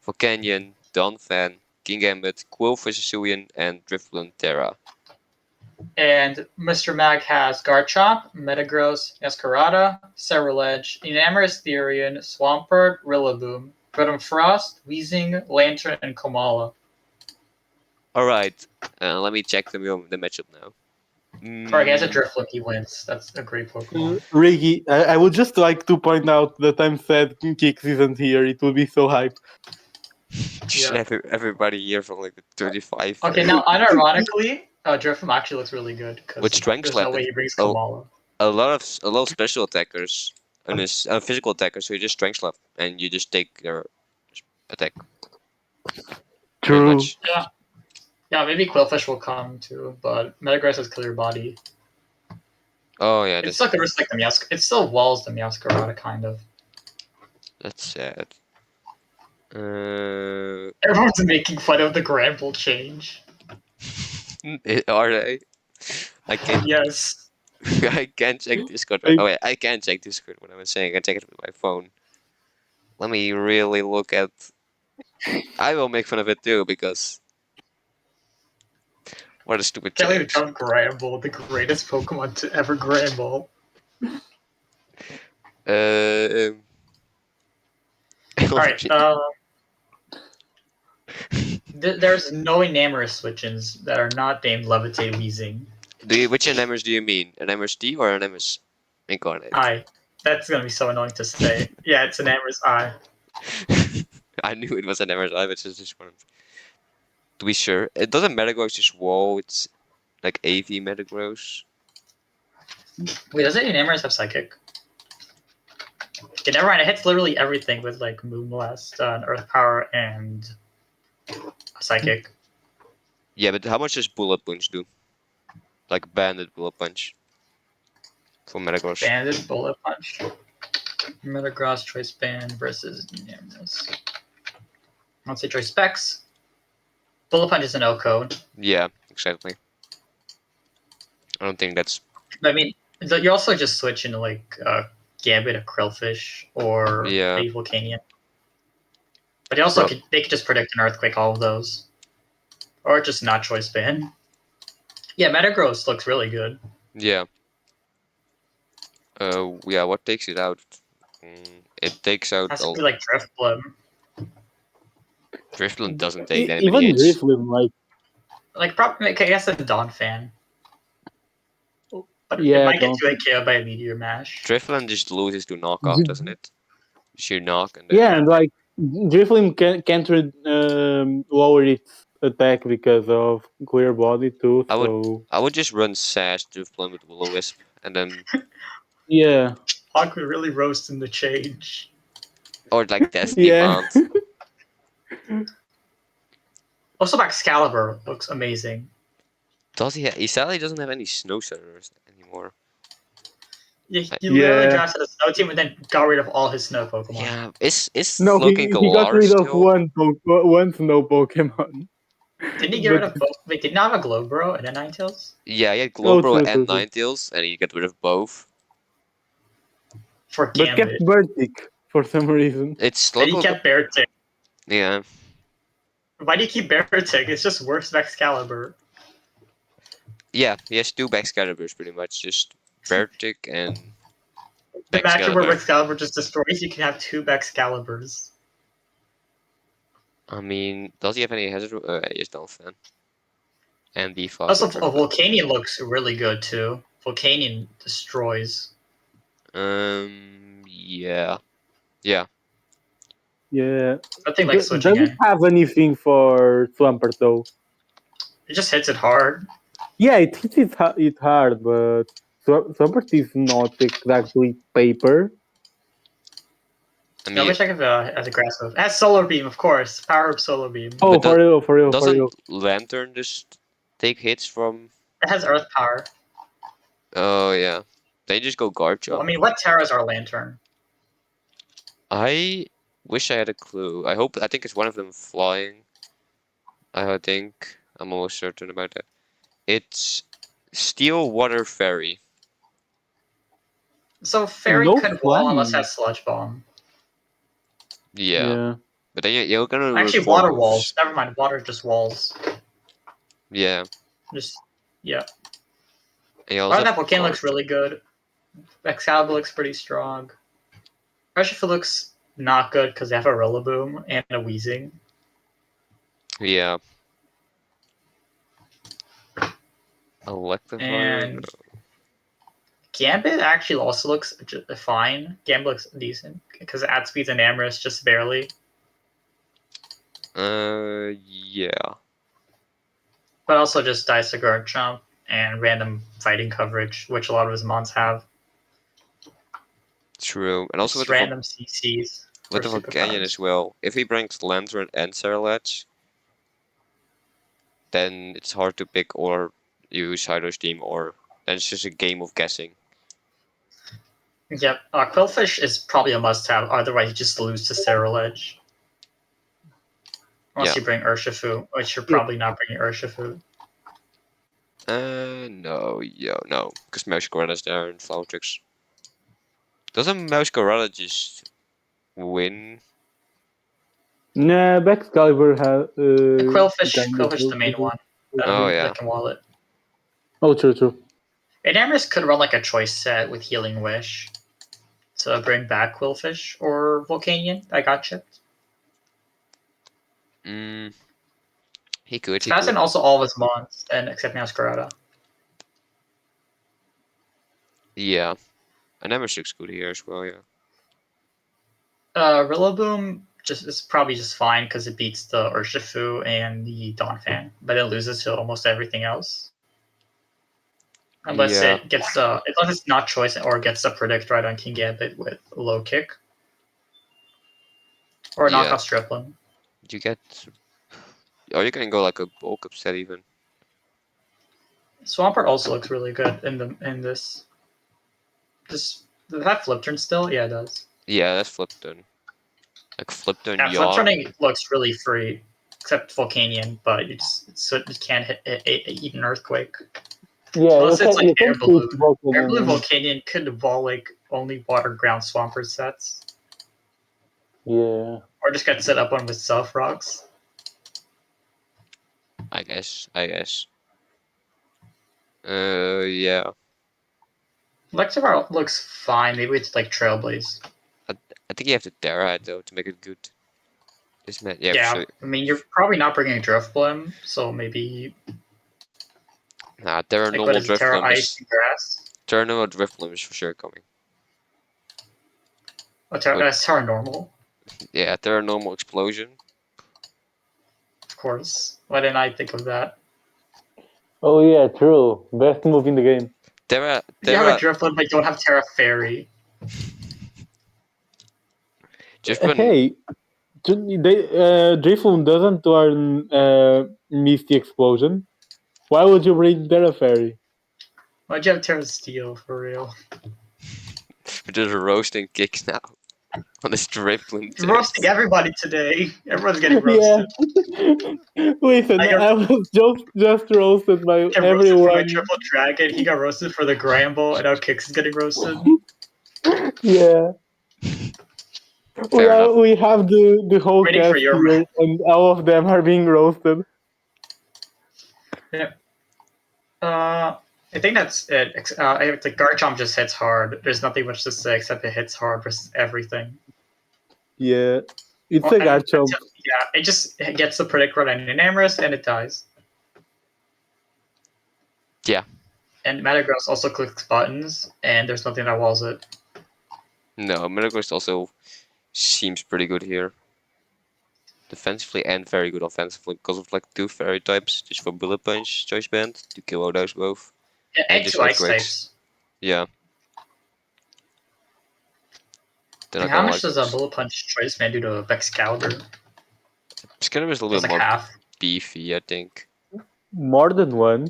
Volcanion, Donphan, Kingambit, Quillfish Hisuian, and Drifloon Terra. And Mr. Mag has Garchomp, Metagross, Escarada, Ceruledge, Enamorous Therian, Swampert, Rillaboom, Venom Frost, Weezing, Lantern, and Komala. All right, let me check the matchup now. Alright, he has a Drifloon, he wins. That's a great Pokemon. Riki, I would just like to point out that I'm sad Kix isn't here. It would be so hype. Just Yeah. everybody here from like the 35. Okay, now unironically, Drifloon actually looks really good because With Strength there's Slap, no way he brings oh. Komala. a lot of special attackers and his physical attackers, so you just strength slap and you just take their attack. Pretty True. much. Yeah, maybe Quillfish will come too, but Metagross has Clear Body. Oh yeah, It's still good like the Meowscarada. It still walls the Meowscarada, kind of. that's sad. Everyone's making fun of the Gramble change. Are they? I can't. Yes. I can't check Discord. I- Oh wait, I can check Discord. What I was saying, I can check it with my phone. Let me really look at. I will make fun of it too because. What a stupid Can't believe change. John Gramble, the greatest Pokemon to ever Gramble. Alright, there's no Enamorous switch-ins that are not named Levitate Weezing. Which Enamors do you mean? Enamors D or Enamors Incarnate? That's gonna be so annoying to say. Yeah, it's Enamorous I. I knew it was Enamors I, but just wanted to be sure. It doesn't Metagross just wall, it's like AV Metagross. Wait, doesn't Enamorous have Psychic? Okay, never mind. It hits literally everything with like Moonblast, Earth Power, and Psychic. Yeah, but how much does Bullet Punch do? Like Bandit Bullet Punch for Metagross. Bandit, Bullet Punch. Metagross, Choice Band versus Nemesis. Let's say Choice Specs. Bullet Punch is an L code. Yeah, exactly. I don't think that's. I mean, you also just switch into like Gambit, a Krillfish, or Yeah. a Volcanion. But they also they could just predict an Earthquake, all of those. Or just not Choice Band. Yeah, Metagross looks really good. Yeah. Yeah. What takes it out? It takes out. Has to be like Driftbloom. Drifloon doesn't take that many Even hits. Drifloon, Like probably, I guess a Dawn fan. But Yeah, it might get Dawn. 2 KO by a Meteor Mash. Drifloon just loses to knockoff, doesn't it? Sheer knock and then. Yeah, and like Drifloon can't lower its attack because of Clear Body too. I would just run Sash Drifloon with Will-O-Wisp and then. Yeah. Hawk would really roast in the change. Or like Destiny Yeah. Mount. Also, Excalibur looks amazing. Does he? He sadly doesn't have any Snow Settlers anymore. Yeah, he literally drafted a snow team and then got rid of all his snow Pokemon. Yeah, is No, Slowking he got rid of still? one snow Pokemon. Didn't he get rid of both? Wait, did not have a Glowbro and a Ninetales? Yeah, he had Glowbro true, and true. Ninetales, and he got rid of both. For But kept Gambit. Bertic for some reason. It's And he Slowpoke. kept Beartic. Yeah. Why do you keep Beartic? It's just worse than Excalibur. Yeah, he has two Excaliburs pretty much, just Vertic and The matchup where Excalibur. Excalibur just destroys, you can have 2 Excaliburs. I mean, does he have any hazard? He is Dolphin. And D5. Also, Volcanion looks really good too. Volcanion destroys. Yeah. Yeah. Yeah. I think like switching Does it in. have anything for Swampert though? It just hits it hard. Yeah, it hits it hard, but Swampert is not exactly paper. I I mean, wish I could as aggressive. It has Solar Beam, of course. Power of Solar Beam. Oh, But for real. doesn't Lantern just take hits from? It has Earth Power. Oh yeah, they just go guard jump. Well, I mean, what Terras are Lantern? I wish I had a clue. I think it's one of them flying. I think I'm almost certain about that. It's Steel Water Fairy. So Fairy No could wall unless it flying. has Sludge Bomb. Yeah. But then you're gonna Actually, lose 4 Water moves. Walls. Never mind, Water just walls. Yeah. Just, yeah. And you also That have Volcano guard looks really good. Excalibur looks pretty strong. Urshifu looks not good because they have a Rillaboom and a Weezing. Yeah. Electivire. And Gambit actually also looks fine. Gambit looks decent because it outspeeds an Amorous just barely. Yeah. But also just dies to guard jump and random fighting coverage, which a lot of his mons have. True. And also Just with random CCs. the Volcanion as well. If he brings Lantern and Sarlacc, then it's hard to pick or use Hydro's team, or then it's just a game of guessing. Yep, Quillfish is probably a must-have. Otherwise, you just lose to Cerulege. Unless you bring Urshifu, which you're probably not bringing Urshifu. No, because Mousecorolla's there and Flautrix. Doesn't Mousecorolla just win? Nah, Excalibur has. Quillfish is the main one. That can wall it. Oh, true. And Amorous could run like a choice set with Healing Wish to bring back Quillfish or Volcanion that got chipped. He could. And also all of his mons, and except Masquerada. Yeah. And Amorous looks good here as well, yeah. Rillaboom is probably just fine because it beats the Urshifu and the Donphan, but it loses to almost everything else. Unless it gets unless it's not choice or gets a predict right on King Gambit with low kick. Or Yeah. knockoff Striplin. You get. Or you can go like a bulk upset even. Swampert also looks really good in this. Does it have flip turn still? Yeah, it does. Yeah, that's flip turn. Like flip turn Yeah, flip yaw. turning looks really free, except Volcanion, but you can't eat an earthquake. Yeah, Unless it's like you air can balloon. switch Volcanion. Air balloon Volcanion could wall like only water ground Swampert sets, Yeah. or just get set up one with self rocks. I guess. Yeah. Lexavar looks fine. Maybe it's like Trailblaze. I think you have to Terra it though to make it good. Isn't it? Yeah, Yeah, for sure. I mean you're probably not bringing Driftblim, so maybe Nah, Terra like what normal is it, Terra Driftblim Ice is and Grass? Terra normal Driftblim is for sure coming. Oh, Terra Normal, Yeah, Terra normal Explosion. of course. Why didn't I think of that? Oh yeah, true. Best move in the game. Terra You have a Terra Driftblim, but you don't have Terra Fairy. just when Hey, Drifloon doesn't turn Misty Explosion. Why would you bring Terra Fairy? Why'd you have Terra Steel for real? we're just roasting kicks now on this Driftblim. You're roasting everybody today. Everyone's getting Yeah. roasted. Listen, I got- I was just roasted by Get roasted for my everyone. triple dragon. He got roasted for the Gramble, and now Kix is getting roasted. Yeah. Fair enough. We have the whole Waiting for cast your here, and all of them are being roasted. Yeah. I think that's it. The Garchomp just hits hard. There's nothing much to say except it hits hard versus everything. Yeah. It's Well, a and Garchomp. yeah, it just gets the Predict Rod and Enamorous, and it dies. Yeah. And Metagross also clicks buttons, and there's nothing that walls it. No, Metagross also seems pretty good here. Defensively and very good offensively because of like two fairy types, just for Bullet Punch, Choice Band, to kill all those both. And just two ice earthquakes. types. Yeah. Then And how much does a Bullet Punch Choice Man do to Excalibur? Excalibur is a little It's bit like more half. beefy, I think. More than one.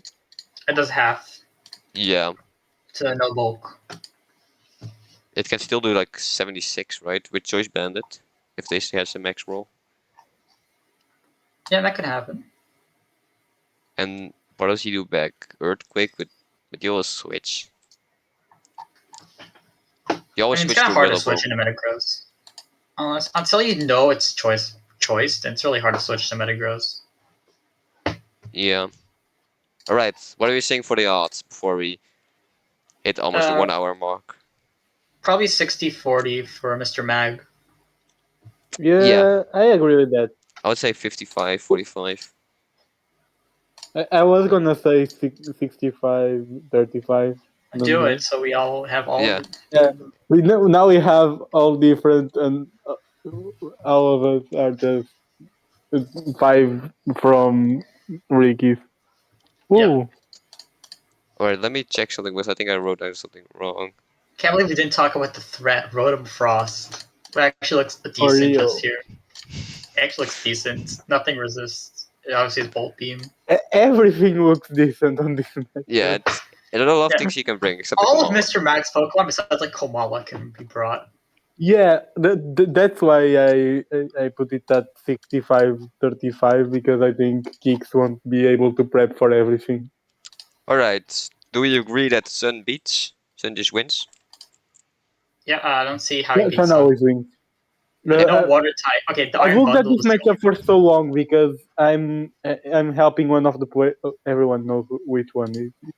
It does half Yeah. to no bulk. It can still do like 76, right? With Choice Bandit, if they has some max roll. Yeah, that could happen. And what does he do back? Earthquake with you always switch. You always I mean, it's switch kind to of hard to Willow switch Bone. into Metagross. Until you know it's choiced, then it's really hard to switch to Metagross. Yeah. Alright, what are we saying for the odds before we hit almost the 1 hour mark? Probably 60-40 for Mr. Mag. Yeah, I agree with that. I would say 55, 45. I was gonna say 65, 35. Do it so we all have all. Yeah. Yeah, now we have all different, and all of us are just 5 from Riki's. Whoa. Alright, let me check something because I think I wrote down something wrong. Can't believe we didn't talk about the threat, Rotom Frost. It actually looks For decent real. just here. It actually looks decent. Nothing resists. It obviously is Bolt Beam. Everything looks decent on this match. Yeah, and a lot of Yeah. things you can bring, except All the of Komala. Mr. Mag's Pokemon, besides like Komala, can be brought. Yeah, that's why I put it at 65-35, because I think Geeks won't be able to prep for everything. Alright, do we agree that Sun beats? Sun just wins? Yeah, I don't see how he beats Sun Sun. always wins. They don't water type. Okay, the I've Iron looked at Bundle this is the matchup for so long because I'm helping one of the players. Everyone knows which one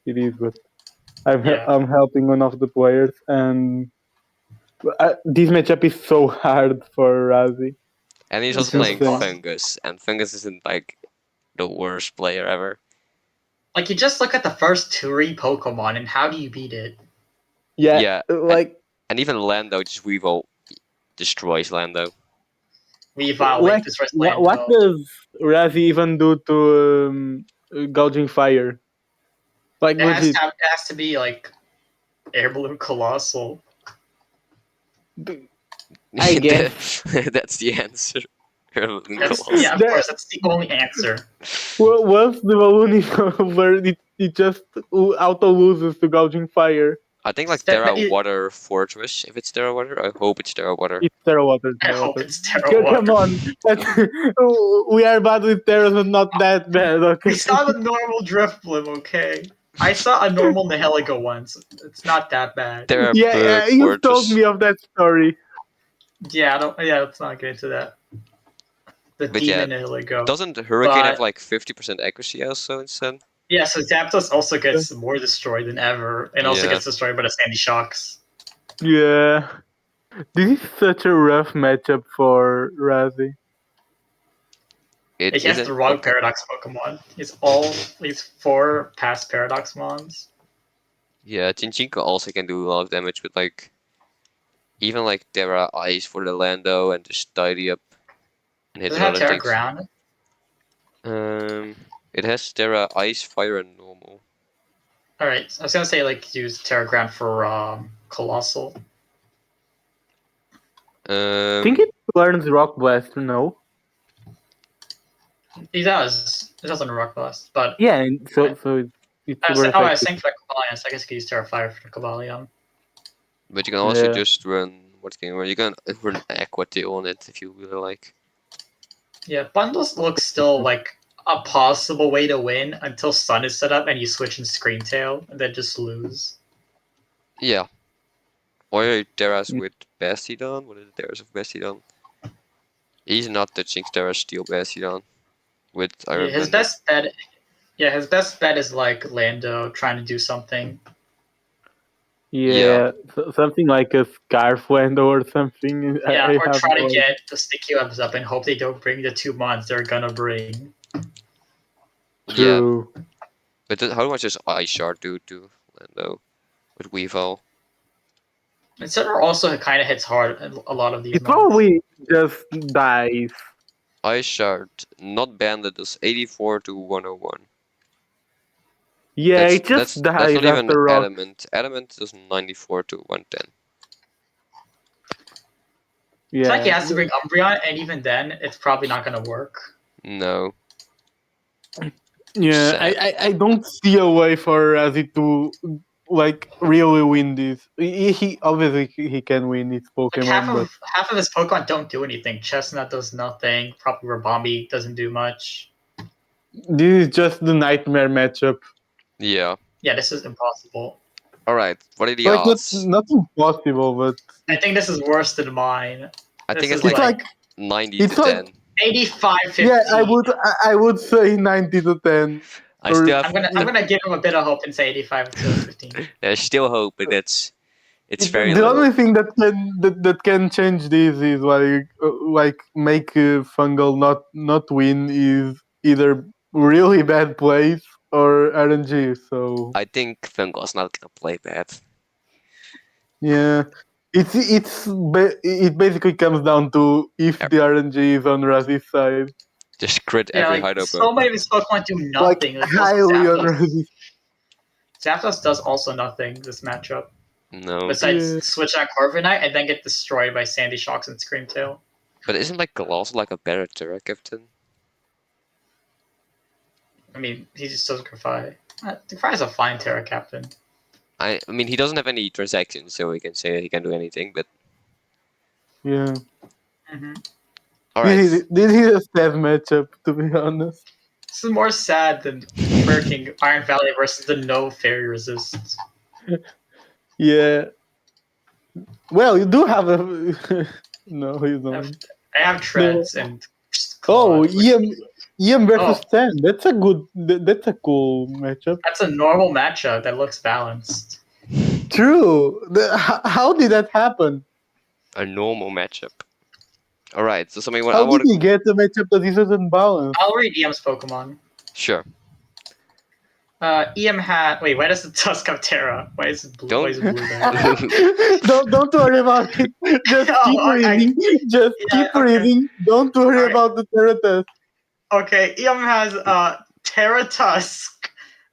it is, but Yeah. I'm helping one of the players, and this matchup is so hard for Razi. And he's It's also really playing fun. Fungus, and Fungus isn't like the worst player ever. Like, you just look at the first three Pokemon, and how do you beat it? Yeah, like and even Lando just Weevil destroys Lando. Weavile, like destroys what Lando. does Razi even do to gouging fire? Like It has to be like Air Balloon Colossal. I guess. That's the answer. Of That- course, that's the only answer. Well, once the balloon is over, it just auto loses to gouging fire. I think like That- Terra that- Water Fortress. If it's Terra Water, I hope it's Terra Water. It's Terra Water. I Terra hope Water. it's Terra Come Water. on, we are bad with terras, but not that bad. Okay. We saw the normal drift blimp, okay? I saw a normal Nihiligo once. It's not that bad. Terra Yeah, Bug you told Fortress. me of that story. Yeah, let's not get into that. The But yeah, demon Nihiligo. Doesn't Hurricane But- have like 50% accuracy also instead? Yeah, so Zapdos also gets more destroyed than ever, and also Yeah. gets destroyed by the Sandy Shocks. Yeah. This is such a rough matchup for Razi. It He has isn't. the wrong Okay. Paradox Pokemon. He's 4 past Paradox Mons. Yeah, Chinchinko also can do a lot of damage with like even like Terra Ice for the Lando and just tidy up and hit Does with it have other Terra things. Ground? It has Terra Ice, Fire, and Normal. Alright, I was gonna say like use Terra Ground for Colossal. I think it learns Rock Blast, no? He does. It doesn't Rock Blast, but Yeah, and so it's I was, super I was effective. thinking for Cobalion, so I guess you could use Terra Fire for Cobalion. But you can also Yeah. just run what's going on. You can run Aqua Tail on it if you really like. Yeah, Bundles looks still like a possible way to win until Sun is set up and you switch in Scream Tail and then just lose. Yeah. Or Terras with Bastiodon. What is the Terras of Bastiodon? He's not touching Terra Steel Bastiodon with Iron Yeah, his Bender. best bet. Yeah, his best bet is like Lando trying to do something. Yeah, something like a Scarf Lando or something. Yeah, I or have try no to idea. get the sticky webs up and hope they don't bring the 2 months they're gonna bring. Yeah, True. but how much does Ice Shard do to Lando with Weavile? And Center also kind of hits hard in a lot of these It months. probably just dies. Ice Shard, not banded, does 84 to 101. Yeah, it just That's dies not even after Rock. Adamant. Adamant does 94 to 110. It's like he Yeah. has to bring Umbreon, and even then, it's probably not gonna work. No. Yeah, Sad. I don't see a way for Razi to like really win this. He obviously he can win his Like Pokemon, but half of his Pokemon don't do anything. Chestnut does nothing. Probably Rabombi doesn't do much. this is just the nightmare matchup. Yeah. Yeah, this is impossible. Alright, what are the Like odds? not impossible, but I think this is worse than mine. I think This it's is like, like 90 it's to like 10. 85-15. yeah, I would say 90 to 10. I still have. I'm gonna give him a bit of hope and say 85-15. There's still hope, but it's very The little. only thing that can change this is like make fungal not win is either really bad plays or RNG. So I think Fungal's not gonna play bad. yeah, it basically comes down to if the RNG is on Razi's side, Just crit Yeah, every like Hydro so many of his Pokemon do nothing. like Like also highly on Zapdos. Razi's. Zapdos does also nothing this matchup. No. Besides Yeah. switch on Corviknight and then get destroyed by Sandy Shocks and Scream Tail. But isn't like Galaz like a better Terra Captain? I mean, he just doesn't Defy. Defy is a fine Terra Captain. I mean, he doesn't have any transactions, so we can say he can do anything, but Yeah, Mm-hmm. alright. this is a sad matchup to be honest. This is more sad than freaking Iron Valley versus the no fairy resist. Yeah. Well, you do have a no, you I don't. have, I have Treads and Oh, Claude, which- EM versus Oh. 10. That's a good. That's a cool matchup. That's a normal matchup that looks balanced. True. How did that happen? A normal matchup. Alright, so something I How did want he get the matchup that is unbalanced? I'll read EM's Pokemon. Sure. EM had. Wait, why does the Tusk have Terra? Why is it blue? Don't- Why is it blue there? don't worry about it. Just Oh, keep reading. Just yeah, keep okay. reading. Don't worry Alright. about the Terra test. Okay, EM has Terra Tusk,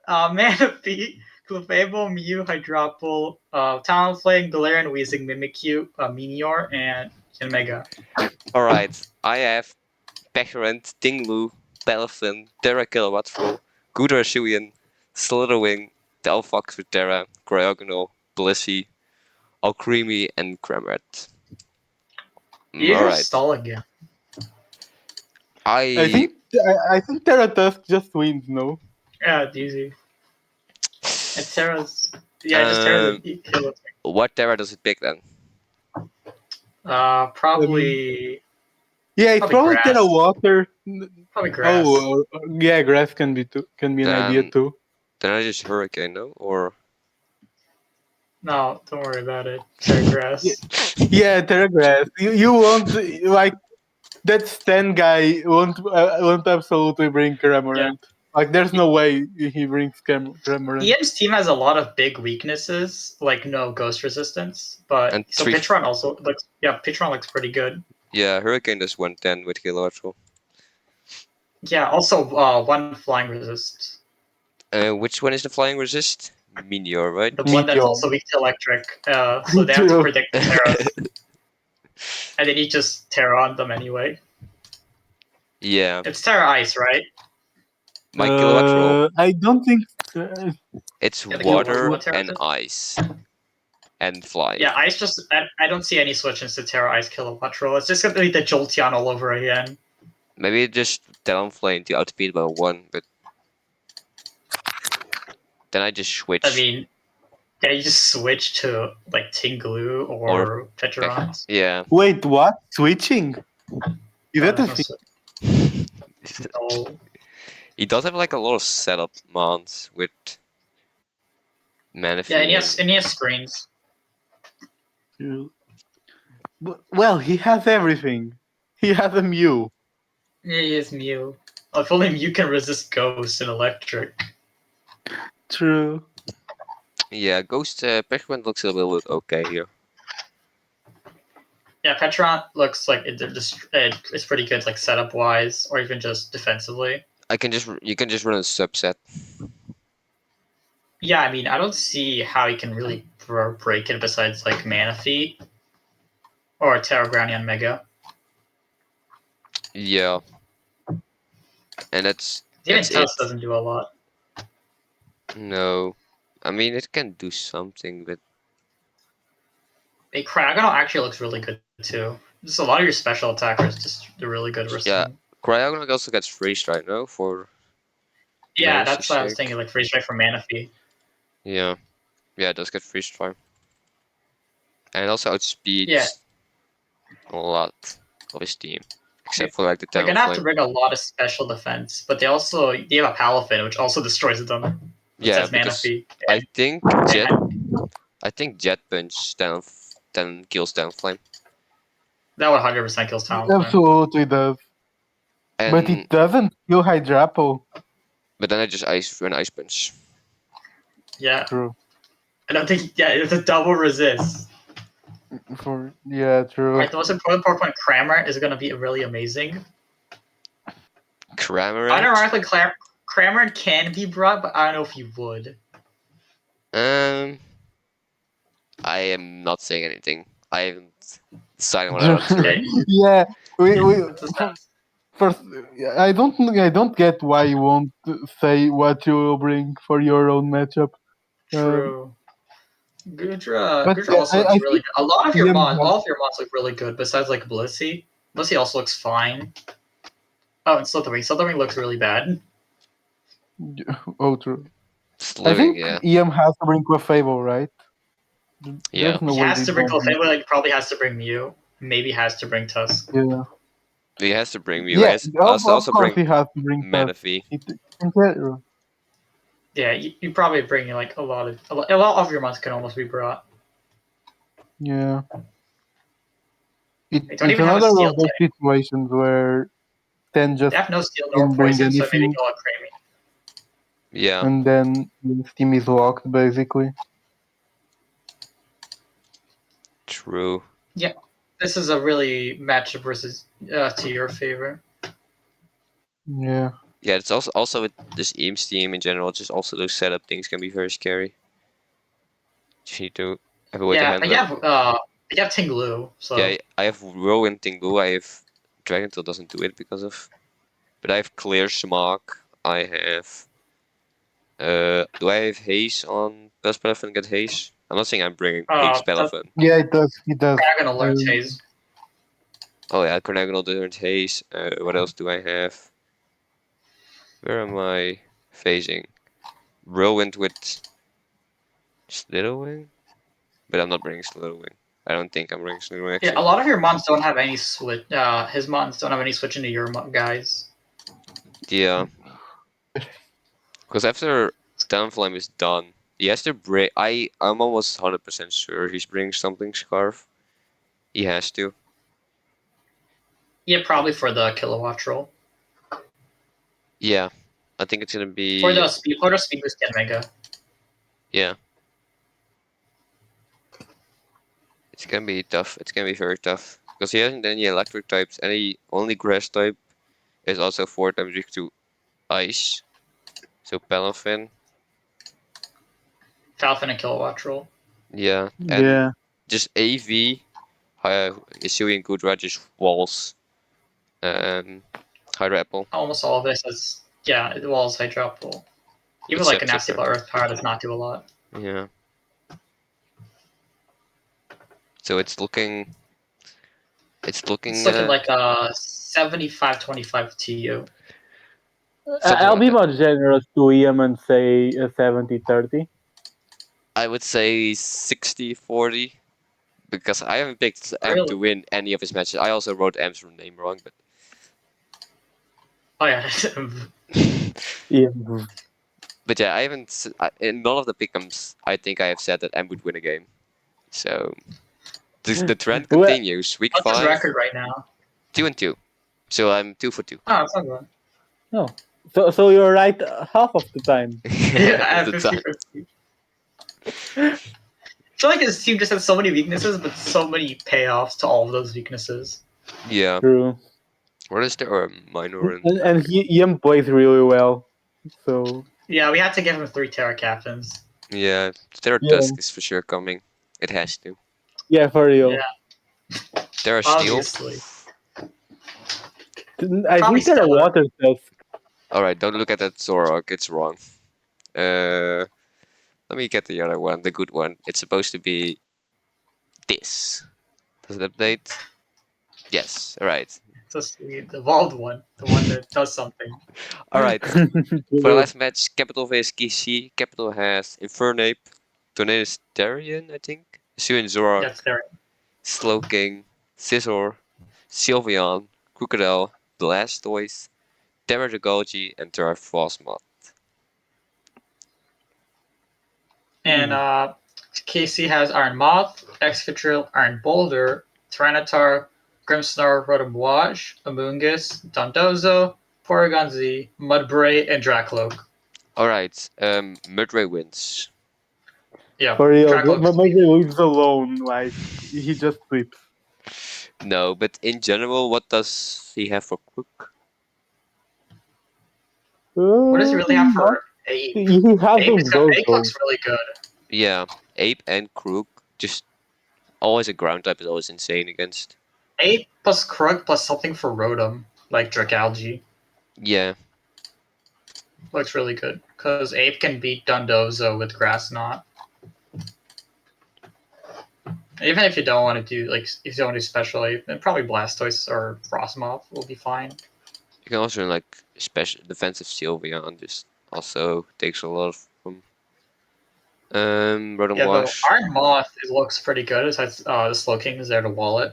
Manaphy, Clefable, Mew, Hydropple, Talonflame, Galarian, Weezing, Mimikyu, Meteor, and in Mega. Alright, I have Peckerant, Tinglu, Belfin, Terra Kilowattro, Gudrashuian, Slitherwing, Delphox with Terra, Cryogonal, Blissey, Alcremie, and Cramorant. You just Alright. stall again. I think Terratusk just wins, no? Yeah, it's easy. And Terra's. Yeah, just Terra's a killer. What Terra does it pick then? Probably. Yeah, it's probably grass. Terra Water. Probably grass. Oh, yeah, grass can be an idea too. Then I just Hurricane, no? Or No, don't worry about it. Terra grass. Yeah, Terra Grass. You won't like that Stan guy won't absolutely bring Cramorant. Like, there's no way he brings Cramorant. EM's team has a lot of big weaknesses, like no ghost resistance. But And so three- Pitron also looks. Yeah, Pitron looks pretty good. yeah, Hurricane does 110 with Kilowattro. Yeah, also one flying resist. Which one is the flying resist? Meteor, right? The one that's Meteor. also weak to electric. So they have to predict the Terras. And then you just Terra on them anyway. Yeah. It's Terra Ice, right? My Kilowattro, I don't think. it's Yeah, the water Kilowattro, what Terra and is? ice. And fly. Yeah, Ice just. I don't see any switches to Terra Ice Kilowattro. It's just gonna be the Jolteon all over again. Maybe just Talonflame to outspeed by 1, but then I just switch. I mean, yeah, you just switch to like Tinglu or Petrons. Yeah. Wait, what? Switching? Is that a there's thing? no He does have like a lot of setup mons with Manaphy. Yeah, and he has screens. Well, he has everything. He has a Mew. Yeah, he has Mew. If only Mew can resist Ghost and Electric. True. Yeah, Ghost Peckerant looks a little bit okay here. Yeah, Petron looks like it's pretty good, like setup wise, or even just defensively. You can just run a subset. Yeah, I mean, I don't see how he can really break it besides like Manaphy or Terra Groundian Mega. Yeah. And that's Even it. Tusk doesn't do a lot. No. I mean, it can do something, but Hey, Cryogonal actually looks really good too. Just a lot of your special attackers just do really good versus Yeah. him. Cryogonal also gets freeze right now for. Yeah, Mercy's that's what I was sake. thinking, like free strike from Manaphy. Yeah. Yeah, it does get freeze strike. And it also outspeeds Yeah. a lot of his team. Except for like the They're gonna have to Talonflame. bring a lot of special defense, but they have a Palafin, which also destroys them. Yeah, Says because Manaphy. I think Jet Punch then kills Talonflame. That would 100% kills Talonflame. Absolutely does. And But it doesn't kill Hydrapple. but then I just run Ice Punch. Yeah, True. I don't think. Yeah, it's a double resist. True. Right, the most important Pokemon Cramorant is gonna be really amazing. Cramorant? Unironically, Cramorant can be brought, but I don't know if you would. I am not saying anything. I haven't decided what I want to do. Okay. Yeah, we That's a sense. first. I don't get why you won't say what you will bring for your own matchup. True. Gudra but also I looks really think good. A lot of your Ian mods, has- all of your mods look really good. Besides like Blissey, Blissey also looks fine. Oh, and Slitherwing. Slitherwing looks really bad. Oh, true. I Slitherwing, think yeah. EM has to bring Clefable, right? Yeah. There's no He way has they to bring don't Clefable. Like probably has to bring Mew. Maybe has to bring Tusk. Yeah. He has to bring Mew. Yeah. He has to also course bring he has to bring Manaphy. Yeah, you probably bring like a lot of your mods can almost be brought. Yeah. They It's don't even have a another steel of those team. situations where Ten just They have no steel can nor bring poison, so maybe anything, go Creamy. Yeah. and then his team is locked, basically. True. This is a really matchup versus to your favor. Yeah. Yeah, it's also with this Eames team in general, just also those setup things can be very scary. You need to avoid the Yeah, hand you have You have Tinglu, so Yeah, I have Whirlwind Tingu. I have Dragon Tail doesn't do it because of. But I have Clear Smog. I have. Do I have Haze on Best Pelephant get Haze? I'm not saying I'm bringing Haze Pelephant. Yeah, it does. It does. Dragon Alert Haze. Oh yeah, Cornagonal learned Haze. What else do I have? Where am I phasing? Whirlwind with Slitherwing? But I'm not bringing Slitherwing. I don't think I'm bringing Slitherwing Yeah, actually. a lot of your mons don't have any switch. His mons don't have any switch into your guys. Yeah. Because after Downflame is done, he has to bring. I'm almost 100% sure he's bringing something Scarf. He has to. Yeah, probably for the kilowatt roll. Yeah. I think it's gonna be. For the speed boost get mega. Yeah. It's gonna be tough. It's gonna be very tough. Because he hasn't any electric types. Any only grass type is also 4 times weak to ice. So Palafin. Falcon and kilowatt roll. Yeah. And Yeah. just AV is doing good right, just walls. Hydro Apple. Almost all of this is it walls Hydro Apple. Even like a Except nasty Scepter. Earth Power does not do a lot. Yeah. So it's looking. It's looking. It's looking like a 75-25 to you. Something I'll like be that. more generous to Ian and say 70-30. I would say 60-40 because I haven't picked M Really? to win any of his matches. I also wrote M's name wrong, but. Oh yeah. Yeah. But yeah, I haven't. In none of the pickems, I think I have said that M would win a game. So the trend Well, continues. Week What's his 5, record right now? 2-2. So I'm 2 for 2. Oh, it's not good. no. So you're right half of the time. Yeah, I Of have the time. 50-50. I feel like his team just has so many weaknesses, but so many payoffs to all of those weaknesses. Yeah. True. What is there? Minor and. And Ian plays really well. So Yeah, we had to give him 3 Terra Captains. Yeah, Terra Yeah. Tusk is for sure coming. It has to. yeah, for real. Yeah, Terra Steel. obviously. I Probably think they're a Stellar. water tusk. Alright, don't look at that Zorok, it's wrong. Let me get the other one, the good one. It's supposed to be this. Does it update? Yes, alright. Just the evolved one, the one that does something. Alright, for the last match, Capital vs KC. Capital has Infernape, Tornadus Darian, I think, Suin Zorok, That's their Slowking, Scizor, Sylveon, Crocodile, Blastoise, Terra and Terra Frostmoth. and KC has Iron Moth, Excadrill, Iron Boulder, Tyranitar, Grimmsnarl, Rotom-Wash, Amoonguss, Dondozo, Porygon Z, Mudbray, and Dracloak. Alright, Mudray wins. Yeah, For real, Dracloak's maybe leaves alone. Like he just sweeps. No, but in general, what does he have for Crook? What does he really have for Ape? He has Ape, those Ape looks really good. Yeah, Ape and Crook. Just always a ground type is always insane against. Ape plus Krug plus something for Rotom, like Dragalge. Yeah, Looks really good. Because Ape can beat Dondozo with Grass Knot. Even if you don't want to do, like, if you don't want to do special Ape, then probably Blastoise or Frostmoth will be fine. you can also like special defensive Sylveon. Just also takes a lot of from. Rotom Yeah, the Wash. Iron Moth it looks pretty good. It has the Slowking is there to wall it.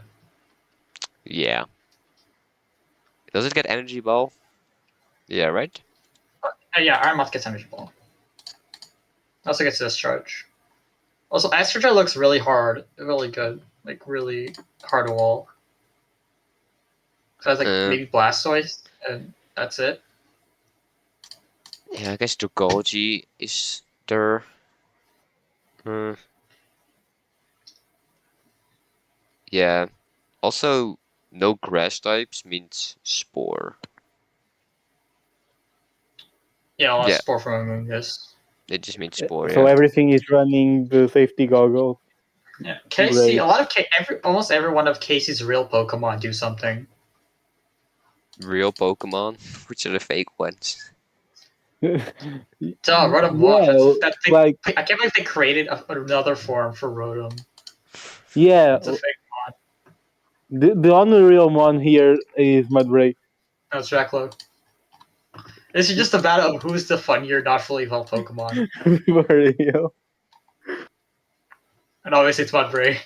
Yeah. Does it get Energy Ball? Yeah, right. Yeah, Iron Moth gets Energy Ball. Also gets Discharge. Also, Astrojet looks really hard, really good, like really hard to wall. So it's like maybe Blastoise, and that's it. Yeah, I guess Dragalge is there. Yeah. Also, no grass types means Spore. Yeah, I'll Yeah. Spore from Amoonguss. It just means Spore, So yeah. everything is running the safety goggles. Yeah, Casey. A lot of almost every one of Casey's real Pokemon do something. Real Pokemon, which are the fake ones. Rotom Wash. Yeah, like I can't believe they created another form for Rotom. yeah, It's a fake mod. the only real one here is Mudbray. That's Draclo. This is just a battle of who's the funnier, not fully evolved Pokemon. Mario. And obviously it's Mudbray.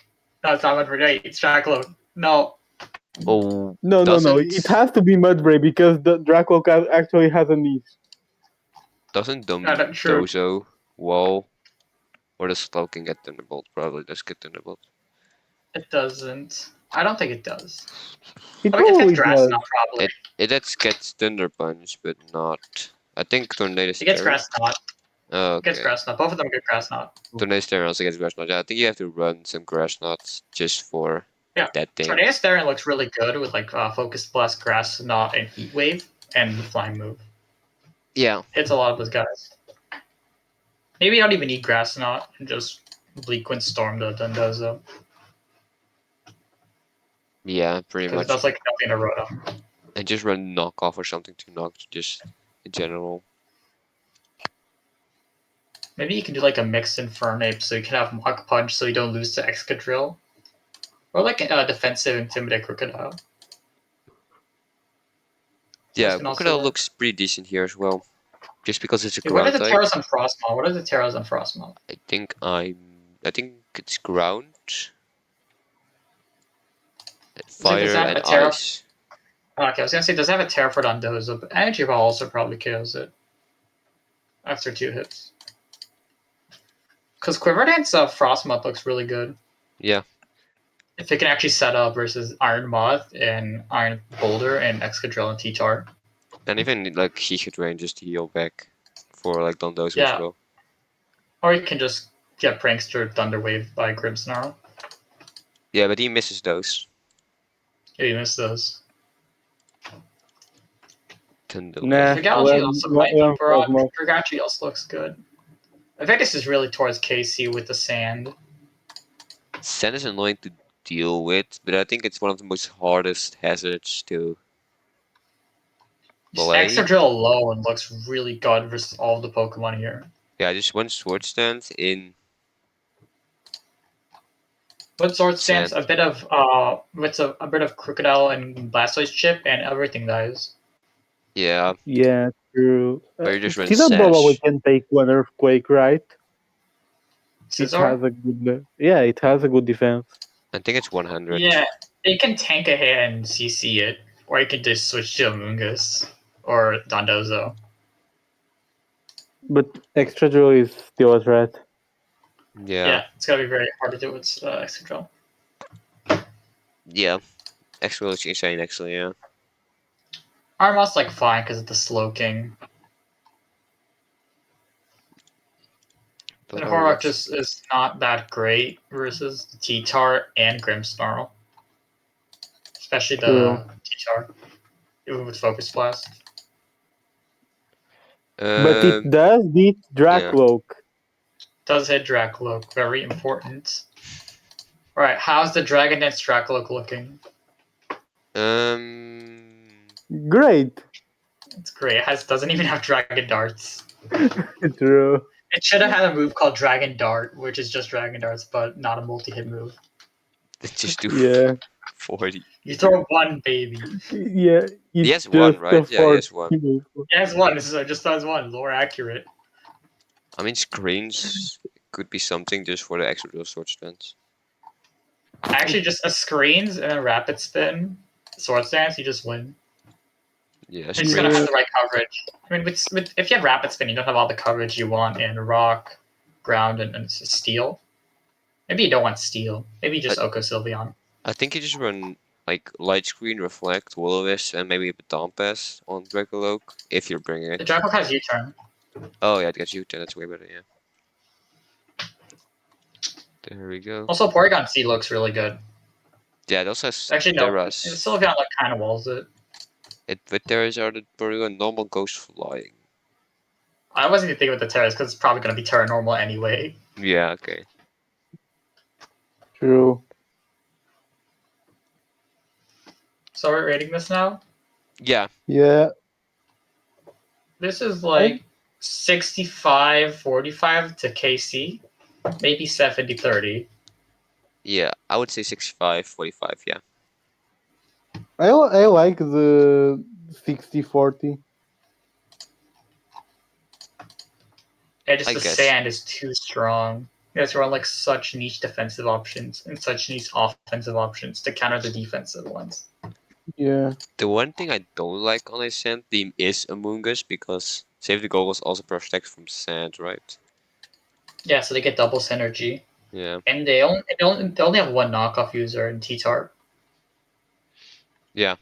No, it's not Mudbray. Wait, it's Draclo. No. Oh, No. doesn't It has to be Mudbray because the Draco actually has a niche. doesn't Not true. Dozo wall or the Slowking get Thunderbolt? Probably does get Thunderbolt. It doesn't. I don't think it does. It I mean, it probably gets Grass does. Knot, probably. It gets Thunder Punch, but not. I think Tornado It gets Stare. Grass Knot. Oh, It gets okay. Grass Knot. Both of them get Grass Knot. Tornado Stare also gets Grass Knot. Yeah, I think you have to run some Grass Knots just for that thing. Tornado Stare looks really good with like Focus Blast, Grass Knot, and Heat Wave, and the Flying Move. Yeah. Hits a lot of those guys. Maybe you don't even need Grass Knot and just Bleak Wind Storm the Dundozo. Yeah, pretty Because much. that's like nothing to Rotom. And just run Knockoff or something to knock, just in general. Maybe you can do like a mixed Infernape so you can have Mach Punch so you don't lose to Excadrill. Or like a defensive Intimidate Crocodile. Yeah, Crocodile looks pretty decent here as well. Just because it's a ground What are the type. Terras on Frostmaw? What are the Terras on Frostmaw? I think it's ground. Fire and ice. Okay, I was gonna say, does it have a Terra for Dondozo, but Energy Ball also probably kills it. After 2 hits. Because Quiver Dance Frostmoth looks really good. Yeah. If it can actually set up versus Iron Moth and Iron Boulder and Excadrill and T-Tar. And even like he should range just to heal back for like Dondozo Yeah. as well. Or you can just get Prankster Thunderwave by Grimmsnarl. Yeah, but he misses those. Yeah, you missed those. Nah, Dragachi also looks good. I think this is really towards KC with the sand. Sand is annoying to deal with, but I think it's one of the most hardest hazards to play. Excadrill alone looks really good versus all the Pokemon here. Yeah, just one Sword Stance in. What Sword Stance? A bit of a bit of Crocodile and Blastoise chip and everything dies. Yeah. Yeah, true. Or you just run Scizor probably can take one Earthquake, right? Scizor? It has a good. Yeah, it has a good defense. I think it's 100. Yeah, it can tank a hit and CC it, or you can just switch to Amoonguss or Dondozo. But Excadrill is still a threat. Yeah. It's gonna be very hard to do with Excadrill. Yeah, Excadrill is insane actually. Yeah. Armor's like fine because of the Slowking. And Horrok just is not that great versus T-Tar and Grimmsnarl. Especially the T-Tar. Even with Focus Blast. But it does beat Dracloak. Yeah. Does hit Dracloak. Very important. Alright, how's the Dragon Dance Dracloak looking? Great. It's great. It doesn't even have Dragon Darts. True. It should have had a move called Dragon Dart, which is just Dragon Darts, but not a multi-hit move. Just do 40. You throw one, baby. Yeah. He has one, right? Yeah, he has one. He has one. So just has one. Lore accurate. I mean, screens could be something just for the Excadrill Sword Stance. Actually, just a screens and a rapid spin, Sword Stance, you just win. Yeah, you're just gonna have the right coverage. I mean, if you have rapid spin, you don't have all the coverage you want in rock, ground, and steel. Maybe you don't want steel. Maybe just Oko Sylveon. I think you just run like Light Screen, Reflect, Will-O-Wisp, and maybe a Baton Pass on Dracoloak if you're bringing it. The Dracoloak has U-turn. Oh yeah, it gets U-turn. That's way better. Yeah. There we go. Also, Porygon C looks really good. Yeah, it also has actually no. Terras. Sylveon like kind of walls it. With Terras are the Porygon normal goes flying. I wasn't even thinking with the Terras because it's probably gonna be Terra normal anyway. Yeah. Okay. True. So we're rating this now. Yeah. Yeah. This is like 65-45 to KC, maybe 70-30. Yeah, I would say 65-45, yeah. I like the 60-40. Yeah, just I the guess. sand is too strong. You guys run like such niche defensive options and such niche offensive options to counter the defensive ones. Yeah. The one thing I don't like on a sand team is Among Us, because safety goggles also protect from sand, right? Yeah, so they get double synergy. Yeah. And they only have one knockoff user in T-Tar. Yeah.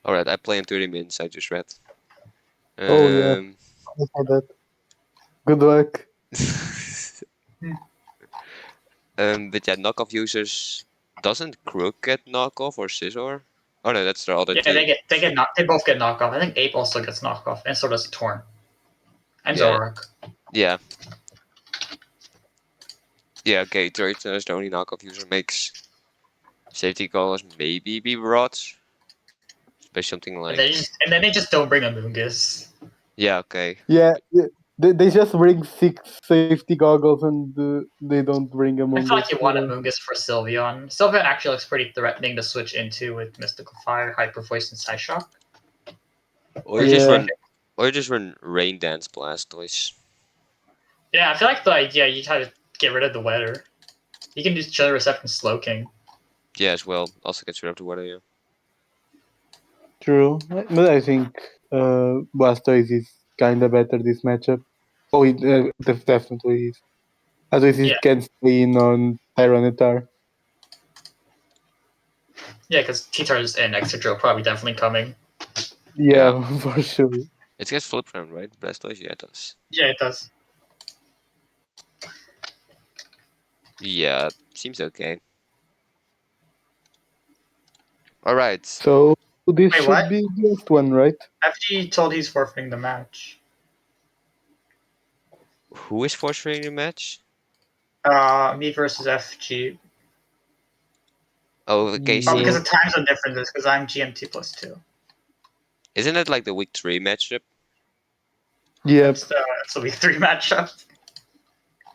Alright, I play in 30 minutes, I just read. Oh yeah. I saw that. Good luck. But yeah, knockoff users, doesn't Crook get knockoff or Scissor? Oh no, that's their other Yeah, team. they both get knockoff. I think Ape also gets knockoff, and so does Torn. And Yeah. Zorak. Yeah. Yeah, okay, Troyton is the only knockoff user, makes safety goggles maybe be rods. Especially something like... And then they just don't bring Amoongus. Yeah, okay. Yeah. They just bring 6 safety goggles and they don't bring I Among feel Us. like you want Amoongus for Sylveon. Sylveon actually looks pretty threatening to switch into with Mystical Fire, Hyper Voice, and Psyshock. Or you just run Rain Dance Blastoise. Yeah, I feel like the idea you try to get rid of the weather. You can just Chill Reception Slowking. Yeah, as well. Also gets rid of the weather, yeah. True. But I think Blastoise is kind of better this matchup. Oh, it definitely is. Otherwise, Yeah. it can stay in on Tyranitar. Yeah, because T-Tar's and Excadrill probably definitely coming. Yeah, for sure. It gets flip round, right? Blastoise? Yeah, it does. Yeah, it does. Yeah, seems okay. Alright. So this Wait, should what? be the last one, right? FG told he's forfeiting the match. Who is forcing the match? Me versus FG. Oh, Oh, KC. because of time zone differences, because I'm GMT +2. Isn't it like the week 3 matchup? Yep. That's a week 3 matchup.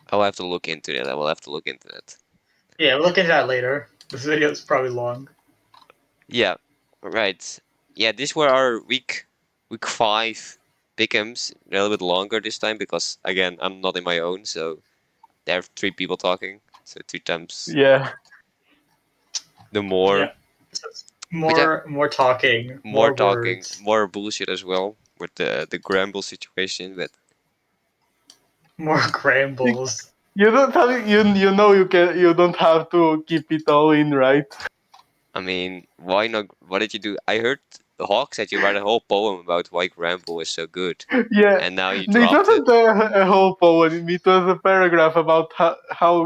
I'll have to look into that. I will have to look into that. Yeah, we'll look into that later. This video is probably long. Yeah, right. Yeah, these were our week 5 pickems. A little bit longer this time because, again, I'm not in my own, so there are 3 people talking. So 2 times Yeah. the more. Yeah. So more talking, More more talking, words. more bullshit as well with the Gramble situation, but More Grambles. You don't have you don't have to keep it all in, right? I mean, why not? What did you do? I heard Hawk said you write a whole poem about why Gramble is so good, Yeah. and now you It dropped it. wasn't a whole poem. It was a paragraph about how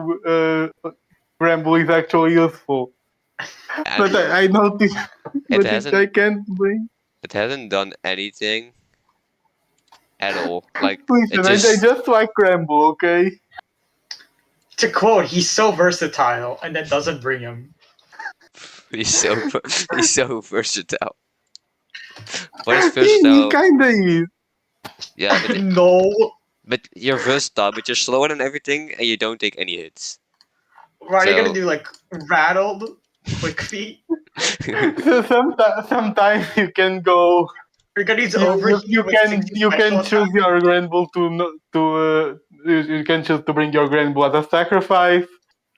Rambo is actually useful. I But mean, I noticed, it but I can't bring. it hasn't done anything at all. Like it Listen, I just just like Rambo, okay? To quote, he's so versatile, and then doesn't bring him. he's so versatile. What is He versatile? kinda is. Yeah, No. but you're versatile, but you're slower than everything, and you don't take any hits. What are you So- gonna do? Like rattled, quick feet? So sometimes you can go. You're gonna use You overheat with 60 you can special choose attack? your Granbull you can choose to bring your Granbull as a sacrifice.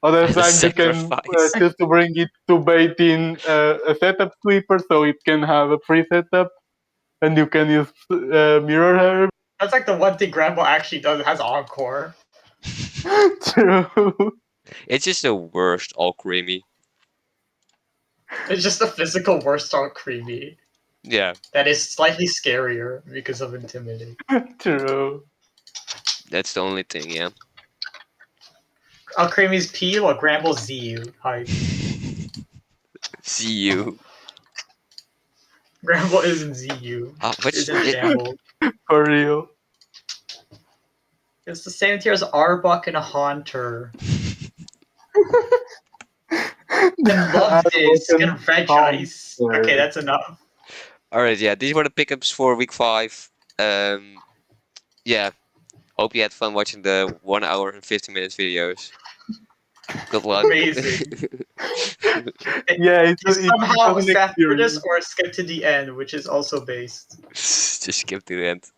Other As a times you can sacrifice. choose to bring it to bait in a setup sweeper, so it can have a free setup, and you can use Mirror Herb. That's like the one thing Gramble actually does. It has Encore. True. It's just the worst, all creamy. It's just the physical worst on Creamy. Yeah, That is slightly scarier because of Intimidate. True. that's the only thing, yeah. Creamy's P or Gramble's ZU. Hi. See you. Gramble isn't ZU. Isn't Shamble. For real. It's the same tier as Arbok and a Haunter. And love this. Welcome Congratulations. Tom. Okay, that's enough. Alright, yeah, these were the pickups for week 5. Yeah, hope you had fun watching the 1 hour and 50 minutes videos. Good luck. Amazing. Yeah, it You was somehow an sat through this experience. or skip to the end, which is also based. Just skip to the end.